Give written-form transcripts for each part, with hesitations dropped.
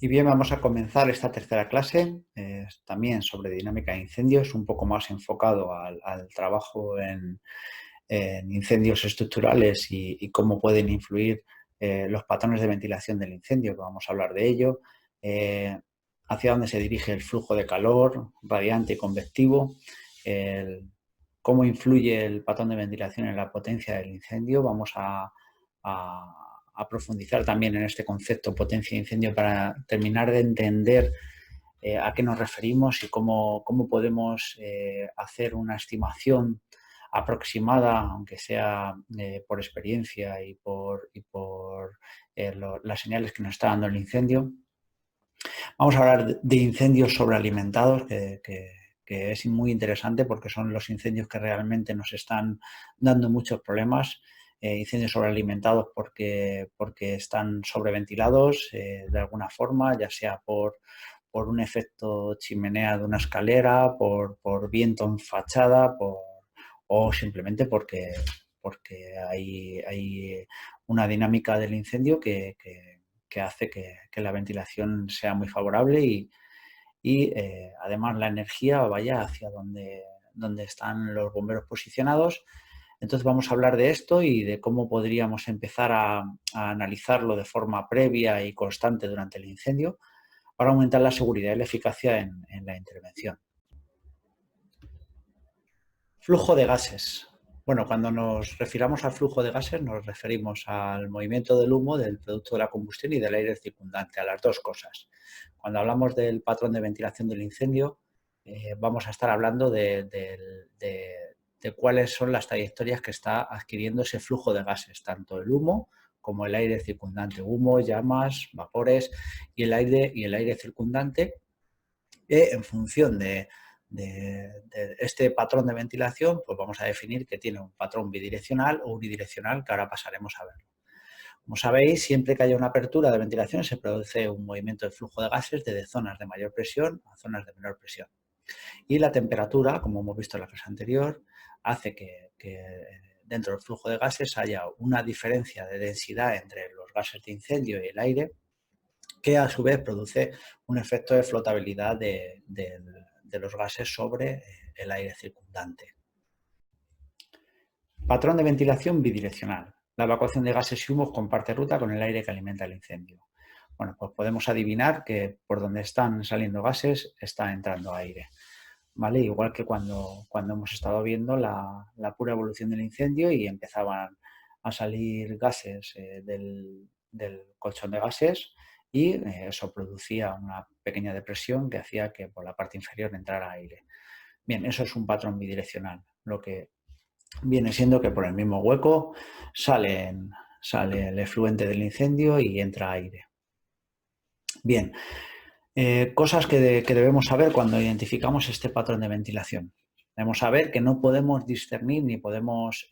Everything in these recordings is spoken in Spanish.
Y bien, vamos a comenzar esta tercera clase, también sobre dinámica de incendios, un poco más enfocado al trabajo en incendios estructurales y cómo pueden influir los patrones de ventilación del incendio, que vamos a hablar de ello, hacia dónde se dirige el flujo de calor, radiante y convectivo, cómo influye el patrón de ventilación en la potencia del incendio. Vamos a profundizar también en este concepto potencia de incendio para terminar de entender a qué nos referimos y cómo podemos hacer una estimación aproximada, aunque sea por experiencia y por las señales que nos está dando el incendio. Vamos a hablar de incendios sobrealimentados, que es muy interesante porque son los incendios que realmente nos están dando muchos problemas. Incendios sobrealimentados porque están sobreventilados de alguna forma, ya sea por un efecto chimenea de una escalera, por viento en fachada, o simplemente porque hay una dinámica del incendio que hace que la ventilación sea muy favorable y además la energía vaya hacia donde están los bomberos posicionados. Entonces vamos a hablar de esto y de cómo podríamos empezar a analizarlo de forma previa y constante durante el incendio para aumentar la seguridad y la eficacia en la intervención. Flujo de gases. Bueno, cuando nos refiramos al flujo de gases nos referimos al movimiento del humo, del producto de la combustión y del aire circundante, a las dos cosas. Cuando hablamos del patrón de ventilación del incendio, vamos a estar hablando de cuáles son las trayectorias que está adquiriendo ese flujo de gases, tanto el humo como el aire circundante. Humo, llamas, vapores y el aire circundante, en función de este patrón de ventilación, pues vamos a definir que tiene un patrón bidireccional o unidireccional, que ahora pasaremos a verlo. Como sabéis, siempre que haya una apertura de ventilación se produce un movimiento de flujo de gases desde zonas de mayor presión a zonas de menor presión. Y la temperatura, como hemos visto en la clase anterior, hace que dentro del flujo de gases haya una diferencia de densidad entre los gases de incendio y el aire, que a su vez produce un efecto de flotabilidad de los gases sobre el aire circundante. Patrón de ventilación bidireccional. La evacuación de gases y humos comparte ruta con el aire que alimenta el incendio. Bueno, pues podemos adivinar que por donde están saliendo gases está entrando aire, ¿vale? Igual que cuando hemos estado viendo la pura evolución del incendio y empezaban a salir gases del colchón de gases y eso producía una pequeña depresión que hacía que por la parte inferior entrara aire. Bien, eso es un patrón bidireccional, lo que viene siendo que por el mismo hueco sale el efluente del incendio y entra aire. Bien, cosas que debemos saber cuando identificamos este patrón de ventilación. Debemos saber que no podemos discernir ni podemos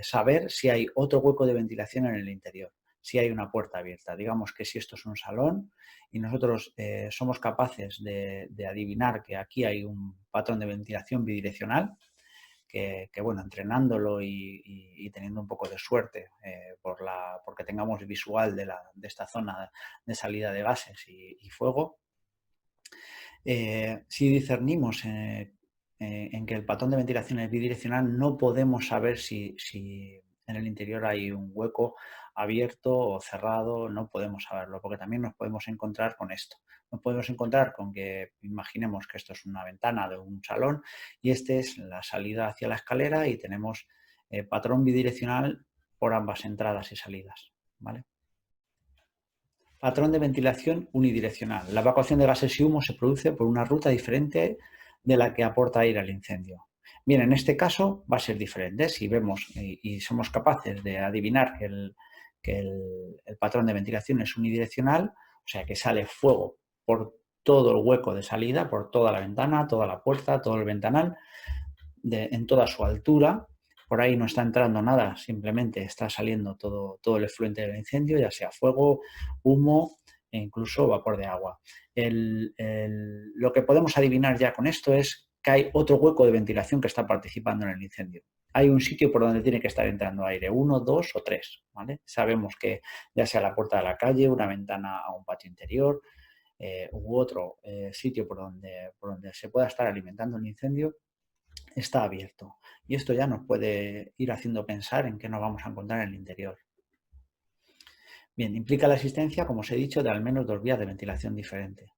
saber si hay otro hueco de ventilación en el interior, si hay una puerta abierta. Digamos que si esto es un salón y nosotros somos capaces de adivinar que aquí hay un patrón de ventilación bidireccional, que bueno, entrenándolo y teniendo un poco de suerte porque tengamos visual de esta zona de salida de gases y fuego, si discernimos en que el patrón de ventilación es bidireccional, no podemos saber si en el interior hay un hueco abierto o cerrado, no podemos saberlo, porque también nos podemos encontrar con esto. Nos podemos encontrar con que, imaginemos que esto es una ventana de un salón y esta es la salida hacia la escalera y tenemos patrón bidireccional por ambas entradas y salidas, ¿vale? Patrón de ventilación unidireccional. La evacuación de gases y humo se produce por una ruta diferente de la que aporta aire al incendio. Bien, en este caso va a ser diferente. Si vemos y somos capaces de adivinar que el patrón de ventilación es unidireccional, o sea que sale fuego por todo el hueco de salida, por toda la ventana, toda la puerta, todo el ventanal, en toda su altura. Por ahí no está entrando nada, simplemente está saliendo todo el efluente del incendio, ya sea fuego, humo e incluso vapor de agua. Lo que podemos adivinar ya con esto es que hay otro hueco de ventilación que está participando en el incendio. hay un sitio por donde tiene que estar entrando aire, 1, 2 o 3, ¿vale? Sabemos que ya sea la puerta de la calle, una ventana a un patio interior u otro sitio por donde se pueda estar alimentando el incendio, está abierto. Y esto ya nos puede ir haciendo pensar en qué nos vamos a encontrar en el interior. Bien, implica la existencia, como os he dicho, de al menos 2 vías de ventilación diferentes.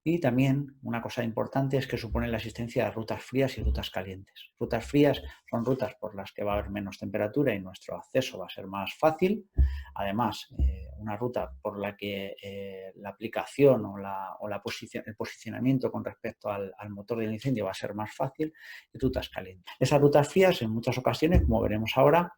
Y también una cosa importante es que supone la existencia de rutas frías y rutas calientes. Rutas frías son rutas por las que va a haber menos temperatura y nuestro acceso va a ser más fácil. Además, una ruta por la que la aplicación o el posicionamiento con respecto al motor del incendio va a ser más fácil, y rutas calientes. Esas rutas frías, en muchas ocasiones, como veremos ahora,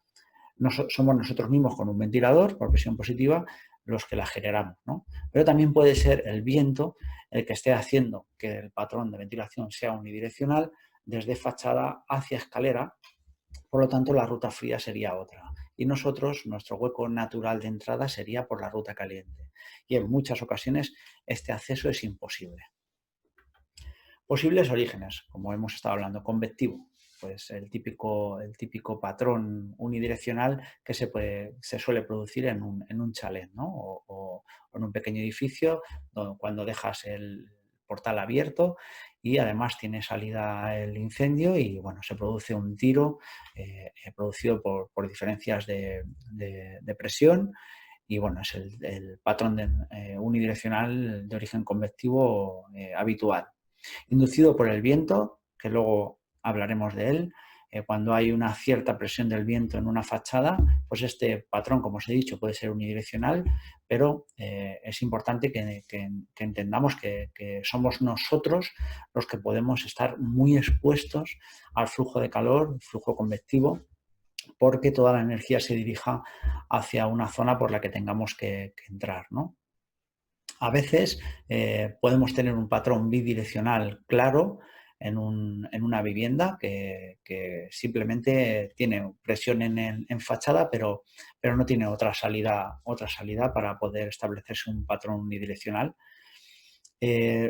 somos nosotros mismos con un ventilador por presión positiva los que la generamos, ¿no? Pero también puede ser el viento el que esté haciendo que el patrón de ventilación sea unidireccional desde fachada hacia escalera, por lo tanto la ruta fría sería otra. Y nosotros, nuestro hueco natural de entrada sería por la ruta caliente. Y en muchas ocasiones este acceso es imposible. Posibles orígenes, como hemos estado hablando, convectivo, pues el típico patrón unidireccional que se suele producir en un chalet, ¿no? o en un pequeño edificio cuando dejas el portal abierto y además tiene salida el incendio y bueno, se produce un tiro producido por diferencias de presión y bueno, es el patrón unidireccional de origen convectivo habitual. Inducido por el viento, que luego hablaremos de él, cuando hay una cierta presión del viento en una fachada, pues este patrón, como os he dicho, puede ser unidireccional, pero es importante que entendamos que somos nosotros los que podemos estar muy expuestos al flujo de calor, flujo convectivo, porque toda la energía se dirija hacia una zona por la que tengamos que entrar, ¿no? A veces podemos tener un patrón bidireccional claro en una vivienda que simplemente tiene presión en fachada, pero no tiene otra salida para poder establecerse un patrón unidireccional.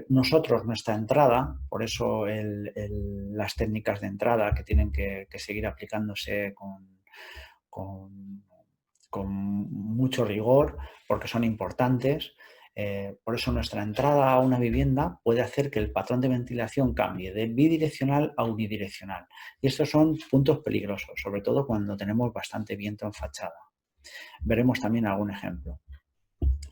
Nosotros, nuestra entrada, por eso las técnicas de entrada que tienen que seguir aplicándose con, con mucho rigor, porque son importantes. Por eso nuestra entrada a una vivienda puede hacer que el patrón de ventilación cambie de bidireccional a unidireccional. Y estos son puntos peligrosos, sobre todo cuando tenemos bastante viento en fachada. Veremos también algún ejemplo.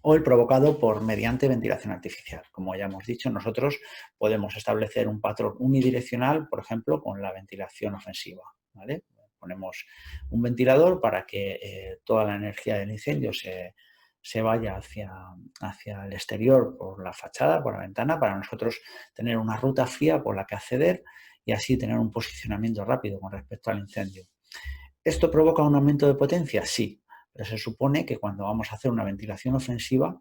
O el provocado mediante ventilación artificial. Como ya hemos dicho, nosotros podemos establecer un patrón unidireccional, por ejemplo, con la ventilación ofensiva, ¿vale? Ponemos un ventilador para que toda la energía del incendio se vaya hacia el exterior por la fachada, por la ventana, para nosotros tener una ruta fría por la que acceder y así tener un posicionamiento rápido con respecto al incendio. ¿Esto provoca un aumento de potencia? Sí, pero se supone que cuando vamos a hacer una ventilación ofensiva,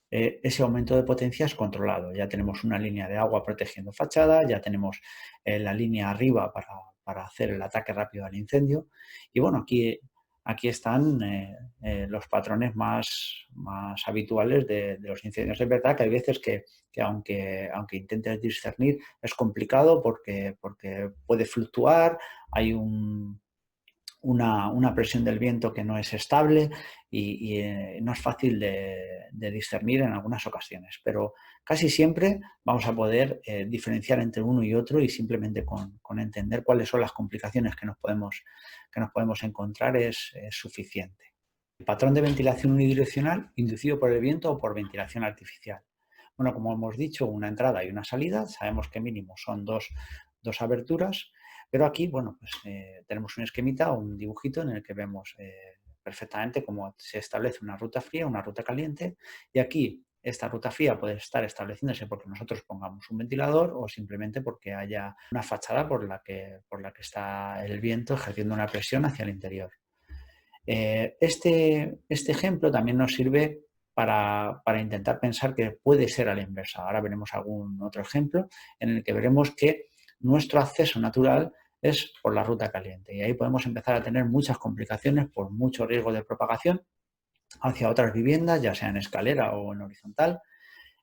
ese aumento de potencia es controlado. Ya tenemos una línea de agua protegiendo fachada, ya tenemos la línea arriba para hacer el ataque rápido al incendio. Y bueno, aquí están los patrones más habituales de los incendios. Es verdad que hay veces que aunque intentes discernir, es complicado porque puede fluctuar, hay una presión del viento que no es estable y no es fácil de discernir en algunas ocasiones, pero casi siempre vamos a poder diferenciar entre uno y otro y simplemente con entender cuáles son las complicaciones que nos podemos encontrar es suficiente. El patrón de ventilación unidireccional inducido por el viento o por ventilación artificial. Bueno, como hemos dicho, una entrada y una salida, sabemos que mínimo son dos aberturas. Pero aquí, bueno, pues tenemos un esquemita o un dibujito en el que vemos perfectamente cómo se establece una ruta fría, una ruta caliente. Y aquí esta ruta fría puede estar estableciéndose porque nosotros pongamos un ventilador o simplemente porque haya una fachada por la que está el viento ejerciendo una presión hacia el interior. Este ejemplo también nos sirve para intentar pensar que puede ser a la inversa. Ahora veremos algún otro ejemplo en el que veremos que nuestro acceso natural es por la ruta caliente y ahí podemos empezar a tener muchas complicaciones por mucho riesgo de propagación hacia otras viviendas, ya sea en escalera o en horizontal,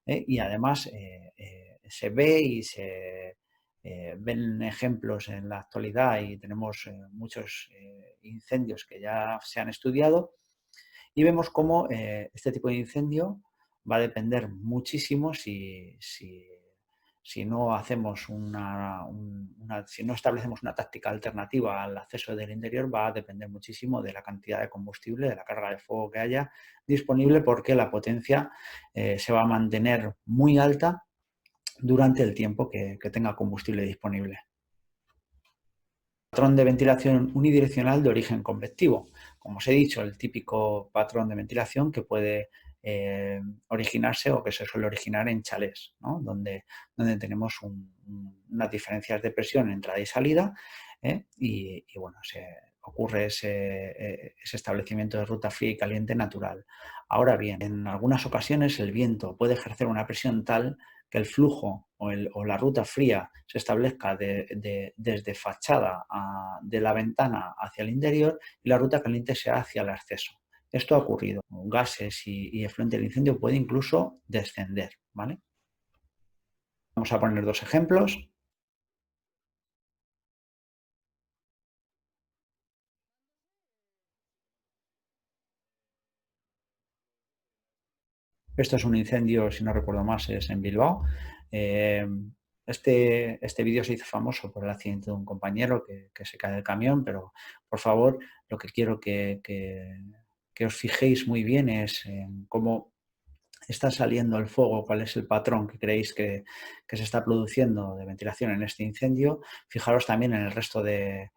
y además se ve y ven ejemplos en la actualidad y tenemos muchos incendios que ya se han estudiado y vemos cómo este tipo de incendio va a depender muchísimo si no hacemos si no establecemos una táctica alternativa al acceso del interior, va a depender muchísimo de la cantidad de combustible, de la carga de fuego que haya disponible, porque la potencia se va a mantener muy alta durante el tiempo que tenga combustible disponible. Patrón de ventilación unidireccional de origen convectivo. Como os he dicho, el típico patrón de ventilación que puede originarse o que se suele originar en chalés, ¿no? donde tenemos unas diferencias de presión entrada y salida y bueno, ocurre ese establecimiento de ruta fría y caliente natural. Ahora bien, en algunas ocasiones el viento puede ejercer una presión tal que el flujo o la ruta fría se establezca desde fachada de la ventana hacia el interior y la ruta caliente sea hacia el acceso. Esto ha ocurrido. Gases y efluente del incendio puede incluso descender, ¿vale? Vamos a poner dos ejemplos. Esto es un incendio, si no recuerdo más, es en Bilbao. Este vídeo se hizo famoso por el accidente de un compañero que se cae del camión, pero por favor, lo que quiero que os fijéis muy bien es en cómo está saliendo el fuego, cuál es el patrón que creéis que se está produciendo de ventilación en este incendio. Fijaros también en el resto de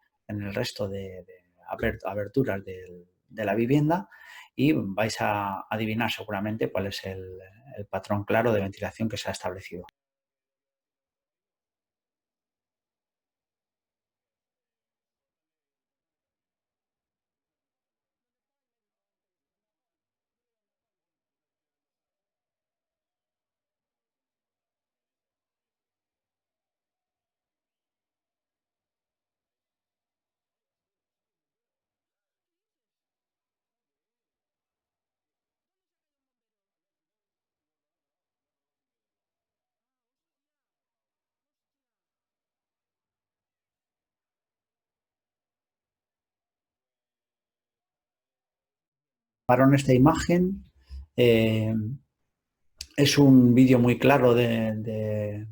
aberturas de la vivienda y vais a adivinar seguramente cuál es el patrón claro de ventilación que se ha establecido. Para esta imagen es un vídeo muy claro de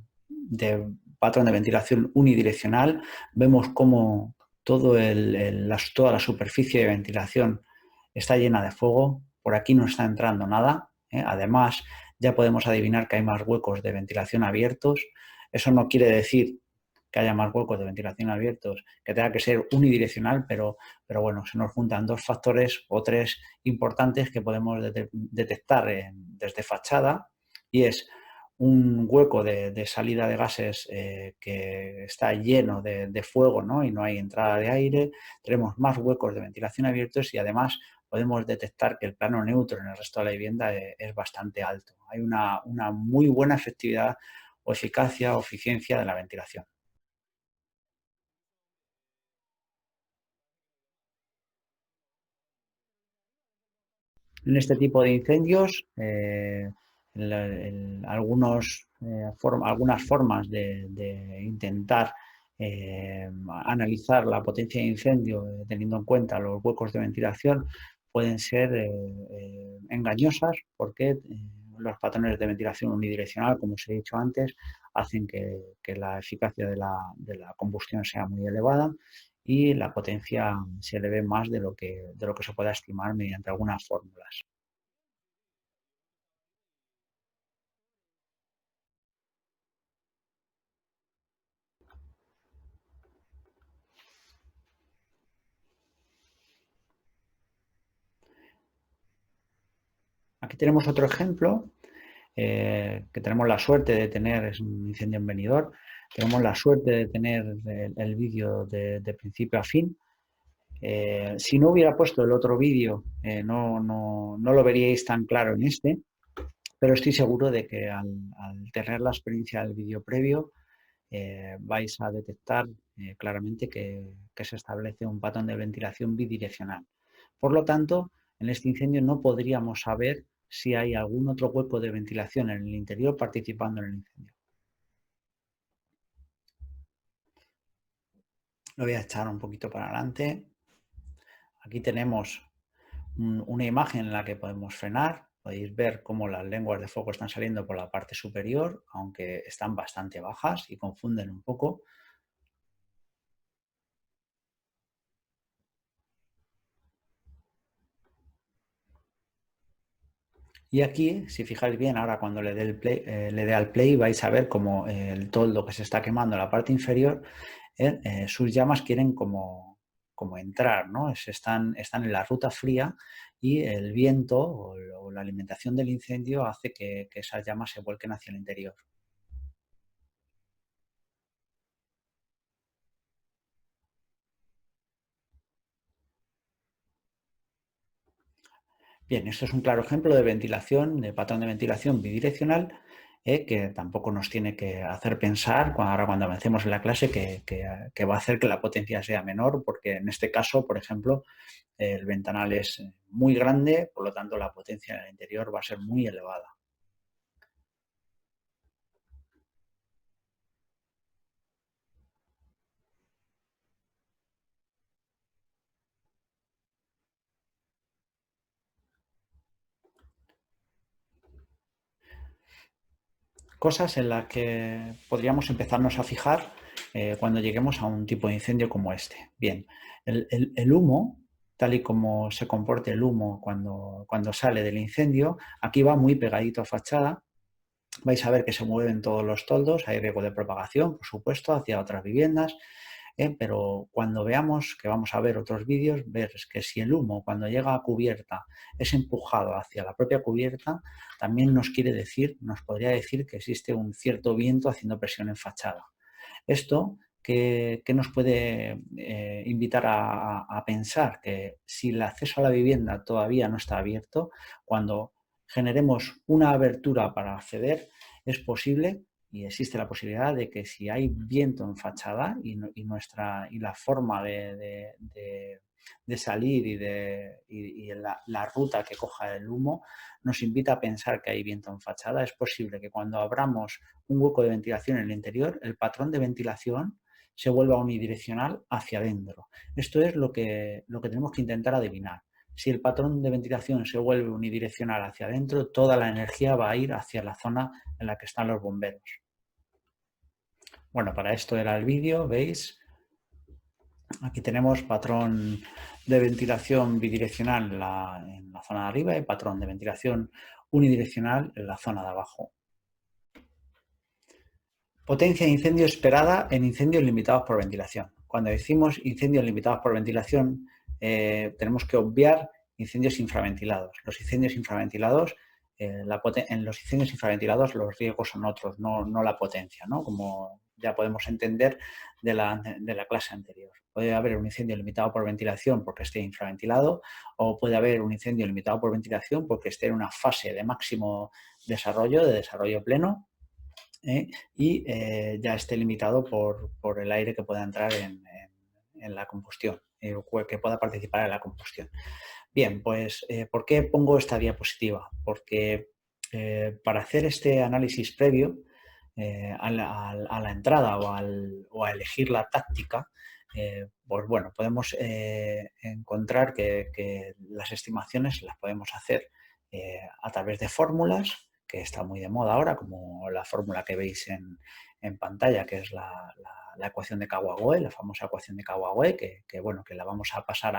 patrón de ventilación unidireccional. Vemos cómo toda la superficie de ventilación está llena de fuego. Por aquí no está entrando nada. Además, ya podemos adivinar que hay más huecos de ventilación abiertos. Eso no quiere decir que haya más huecos de ventilación abiertos, que tenga que ser unidireccional, pero bueno, se nos juntan dos factores o tres importantes que podemos detectar desde fachada, y es un hueco de salida de gases que está lleno de fuego, ¿no? Y no hay entrada de aire. Tenemos más huecos de ventilación abiertos y además podemos detectar que el plano neutro en el resto de la vivienda es bastante alto. Hay una muy buena efectividad o eficacia o eficiencia de la ventilación. En este tipo de incendios, algunas formas de intentar analizar la potencia de incendio teniendo en cuenta los huecos de ventilación pueden ser engañosas porque los patrones de ventilación unidireccional, como os he dicho antes, hacen que la eficacia de la combustión sea muy elevada y la potencia se eleve más de lo que se pueda estimar mediante algunas fórmulas. Aquí tenemos otro ejemplo que tenemos la suerte de tener, es un incendio en Benidorm, tenemos la suerte de tener el vídeo de principio a fin. Si no hubiera puesto el otro vídeo, no lo veríais tan claro en este, pero estoy seguro de que al tener la experiencia del vídeo previo, vais a detectar claramente que se establece un patrón de ventilación bidireccional. Por lo tanto, en este incendio no podríamos saber si hay algún otro hueco de ventilación en el interior participando en el incendio. Lo voy a echar un poquito para adelante. Aquí tenemos una imagen en la que podemos frenar. Podéis ver cómo las lenguas de fuego están saliendo por la parte superior, aunque están bastante bajas y confunden un poco. Y aquí, si fijáis bien, ahora cuando le dé al play, vais a ver como el toldo que se está quemando en la parte inferior, sus llamas quieren como entrar, ¿no? Están en la ruta fría y el viento o la alimentación del incendio hace que esas llamas se vuelquen hacia el interior. Bien, esto es un claro ejemplo de ventilación, de patrón de ventilación bidireccional, que tampoco nos tiene que hacer pensar ahora cuando avancemos en la clase que va a hacer que la potencia sea menor, porque en este caso, por ejemplo, el ventanal es muy grande, por lo tanto la potencia en el interior va a ser muy elevada. Cosas en las que podríamos empezarnos a fijar cuando lleguemos a un tipo de incendio como este. Bien, el humo, tal y como se comporte el humo cuando sale del incendio, aquí va muy pegadito a fachada. Vais a ver que se mueven todos los toldos, hay riesgo de propagación, por supuesto, hacia otras viviendas, pero cuando veamos, que vamos a ver otros vídeos, ver que si el humo cuando llega a cubierta es empujado hacia la propia cubierta, también nos quiere decir, nos podría decir que existe un cierto viento haciendo presión en fachada. Esto que nos puede invitar a pensar que si el acceso a la vivienda todavía no está abierto, cuando generemos una abertura para acceder, es posible y existe la posibilidad de que si hay viento en fachada y la forma de salir y la ruta que coja el humo nos invita a pensar que hay viento en fachada, es posible que cuando abramos un hueco de ventilación en el interior, el patrón de ventilación se vuelva unidireccional hacia adentro. Esto es lo que tenemos que intentar adivinar. Si el patrón de ventilación se vuelve unidireccional hacia adentro, toda la energía va a ir hacia la zona en la que están los bomberos. Bueno, para esto era el vídeo, ¿veis? Aquí tenemos patrón de ventilación bidireccional en la zona de arriba y patrón de ventilación unidireccional en la zona de abajo. Potencia de incendio esperada en incendios limitados por ventilación. Cuando decimos incendios limitados por ventilación, tenemos que obviar incendios infraventilados. Los incendios infraventilados, en los incendios infraventilados los riesgos son otros, no la potencia, ¿no? Como ya podemos entender de la clase anterior. Puede haber un incendio limitado por ventilación porque esté infraventilado o puede haber un incendio limitado por ventilación porque esté en una fase de máximo desarrollo, de desarrollo pleno, y ya esté limitado por el aire que pueda entrar en la combustión, que pueda participar en la combustión. Bien, pues ¿por qué pongo esta diapositiva? Porque para hacer este análisis previo a la entrada o a elegir la táctica, pues bueno, podemos encontrar que las estimaciones las podemos hacer a través de fórmulas, que está muy de moda ahora, como la fórmula que veis en pantalla, que es la ecuación de Kawagüe, la famosa ecuación de Kawagüe, bueno, que la vamos a pasar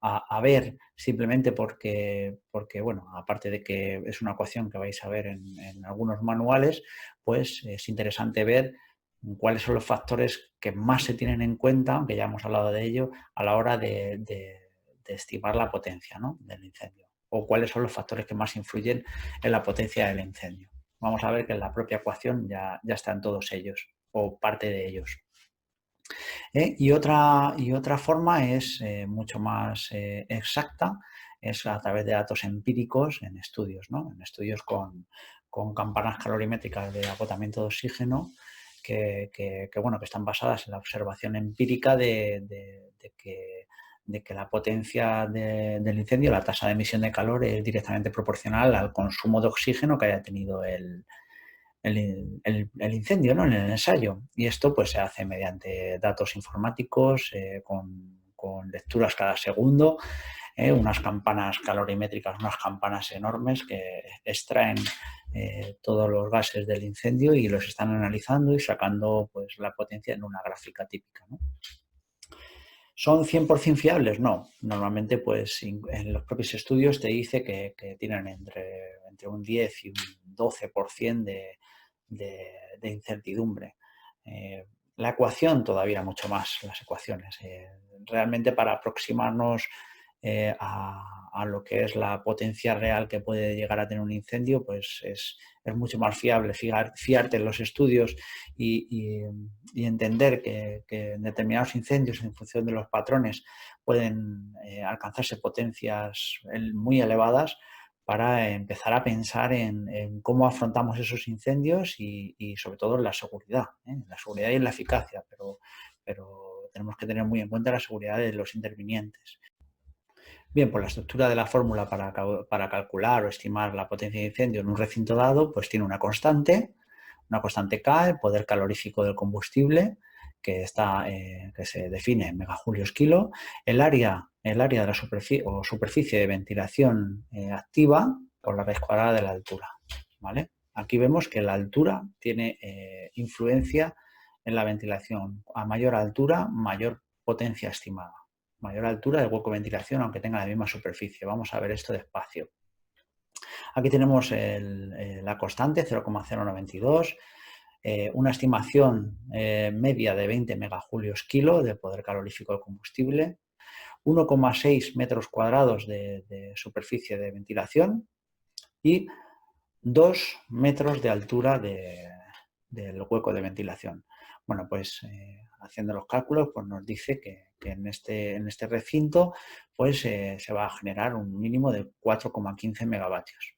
a ver simplemente porque, bueno, aparte de que es una ecuación que vais a ver en algunos manuales, pues es interesante ver cuáles son los factores que más se tienen en cuenta, aunque ya hemos hablado de ello, a la hora de estimar la potencia, ¿no?, del incendio, o cuáles son los factores que más influyen en la potencia del incendio. Vamos a ver que en la propia ecuación ya están todos ellos, o parte de ellos. Y otra forma es mucho más exacta, es a través de datos empíricos en estudios, ¿no? En estudios con campanas calorimétricas de agotamiento de oxígeno bueno, que están basadas en la observación empírica de que la potencia del incendio, la tasa de emisión de calor, es directamente proporcional al consumo de oxígeno que haya tenido el incendio, ¿no? En el ensayo. Y esto pues se hace mediante datos informáticos, con lecturas cada segundo, unas campanas calorimétricas, unas campanas enormes que extraen todos los gases del incendio y los están analizando y sacando pues, la potencia en una gráfica típica, ¿no? ¿Son 100% fiables? No. Normalmente, pues, en los propios estudios te dice que tienen entre un 10 y un 12% de incertidumbre. La ecuación todavía mucho más, las ecuaciones. Realmente para aproximarnos a lo que es la potencia real que puede llegar a tener un incendio, pues es mucho más fiable fiarte en los estudios y entender que en determinados incendios, en función de los patrones, pueden alcanzarse potencias muy elevadas para empezar a pensar en cómo afrontamos esos incendios y sobre todo en la seguridad y en la eficacia, pero tenemos que tener muy en cuenta la seguridad de los intervinientes. Bien, pues la estructura de la fórmula para calcular o estimar la potencia de incendio en un recinto dado, pues tiene una constante K, el poder calorífico del combustible, que se define en megajulios kilo, el área de la superficie de ventilación activa por la raíz cuadrada de la altura, ¿vale? Aquí vemos que la altura tiene influencia en la ventilación. A mayor altura, mayor potencia estimada. Mayor altura del hueco de ventilación, aunque tenga la misma superficie. Vamos a ver esto despacio. Aquí tenemos la constante, 0,092, una estimación media de 20 megajulios kilo de poder calorífico del combustible, 1,6 metros cuadrados de superficie de ventilación y 2 metros de altura del hueco de ventilación. Bueno, pues haciendo los cálculos, pues nos dice que en este recinto pues se va a generar un mínimo de 4,15 megavatios.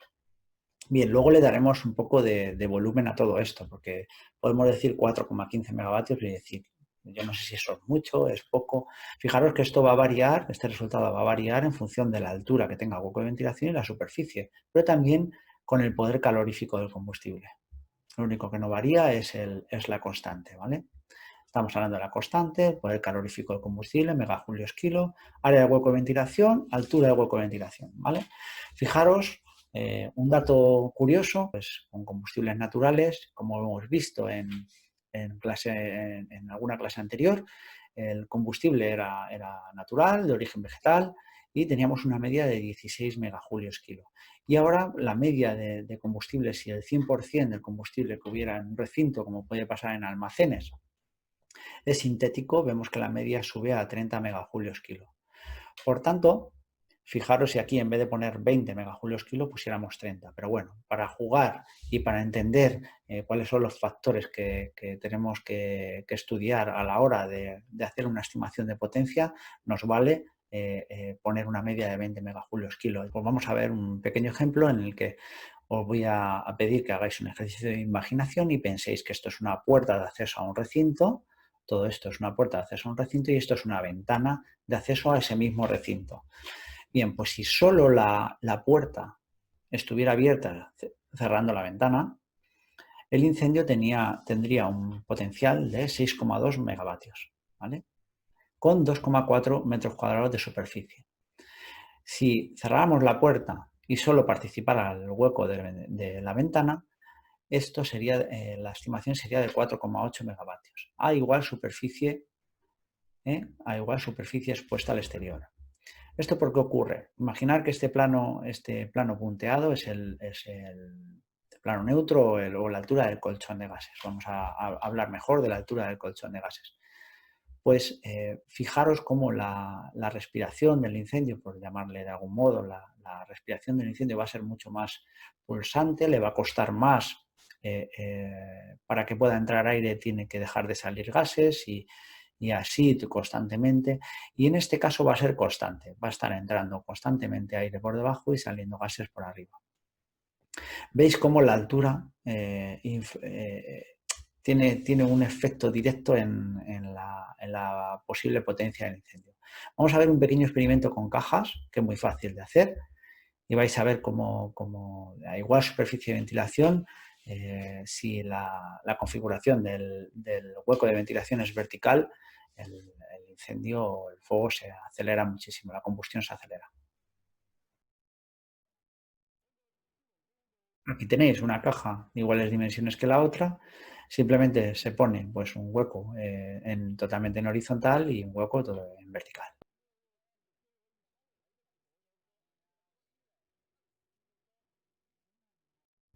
Bien, luego le daremos un poco de volumen a todo esto, porque podemos decir 4,15 megavatios y decir, yo no sé si eso es mucho, es poco. Fijaros que esto va a variar, este resultado va a variar en función de la altura que tenga el hueco de ventilación y la superficie, pero también con el poder calorífico del combustible. Lo único que no varía es la constante, ¿vale? Estamos hablando de la constante, el poder calorífico del combustible, megajulios kilo, área de hueco de ventilación, altura de hueco de ventilación, ¿vale? Fijaros, un dato curioso, pues con combustibles naturales, como hemos visto en alguna clase anterior, el combustible era natural, de origen vegetal, y teníamos una media de 16 megajulios kilo. Y ahora la media de combustible, si el 100% del combustible que hubiera en un recinto, como puede pasar en almacenes, es sintético, vemos que la media sube a 30 megajulios kilo. Por tanto, fijaros si aquí en vez de poner 20 megajulios kilo pusiéramos 30. Pero bueno, para jugar y para entender cuáles son los factores que tenemos que estudiar a la hora de hacer una estimación de potencia, nos vale poner una media de 20 megajulios kilo. Pues vamos a ver un pequeño ejemplo en el que os voy a pedir que hagáis un ejercicio de imaginación y penséis que esto es una puerta de acceso a un recinto. Todo esto es una puerta de acceso a un recinto y esto es una ventana de acceso a ese mismo recinto. Bien, pues si solo la puerta estuviera abierta cerrando la ventana, el incendio tendría un potencial de 6,2 megavatios, ¿vale? Con 2,4 metros cuadrados de superficie. Si cerráramos la puerta y solo participara el hueco de la ventana, esto sería, la estimación sería de 4,8 megavatios a igual superficie expuesta al exterior. ¿Esto por qué ocurre? Imaginar que este plano punteado es el plano neutro o la altura del colchón de gases. Vamos a hablar mejor de la altura del colchón de gases. Pues fijaros cómo la respiración del incendio, por llamarle de algún modo, la respiración del incendio va a ser mucho más pulsante, le va a costar más. Para que pueda entrar aire tiene que dejar de salir gases y así constantemente. Y en este caso va a ser constante, va a estar entrando constantemente aire por debajo y saliendo gases por arriba. Veis cómo la altura tiene un efecto directo en la posible potencia del incendio. Vamos a ver un pequeño experimento con cajas, que es muy fácil de hacer, y vais a ver cómo a igual superficie de ventilación si la configuración del hueco de ventilación es vertical, el incendio, el fuego se acelera muchísimo, la combustión se acelera. Aquí tenéis una caja de iguales dimensiones que la otra, simplemente se pone pues, un hueco totalmente en horizontal y un hueco todo en vertical.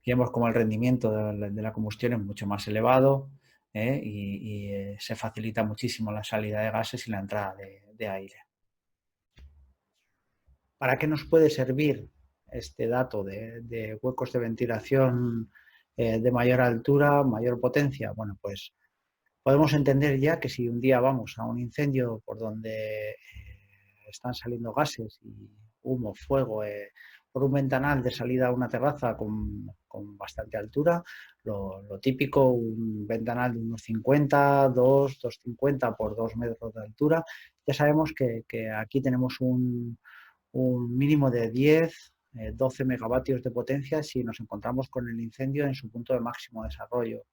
Y vemos como el rendimiento de la combustión es mucho más elevado, se facilita muchísimo la salida de gases y la entrada de aire. ¿Para qué nos puede servir este dato de huecos de ventilación de mayor altura, mayor potencia? Bueno, pues podemos entender ya que si un día vamos a un incendio por donde están saliendo gases y humo, fuego, por un ventanal de salida a una terraza con bastante altura, lo típico, un ventanal de unos 50, 250 por 2 metros de altura, ya sabemos que aquí tenemos un mínimo de 10, 12 megavatios de potencia si nos encontramos con el incendio en su punto de máximo desarrollo,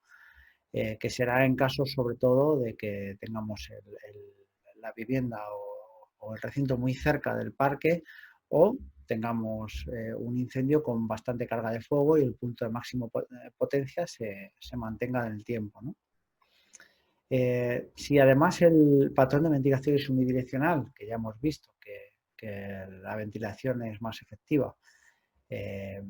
que será en caso sobre todo de que tengamos la vivienda o el recinto muy cerca del parque o tengamos un incendio con bastante carga de fuego y el punto de máximo potencia se mantenga en el tiempo, ¿no? Si además el patrón de ventilación es unidireccional, que ya hemos visto que la ventilación es más efectiva, eh,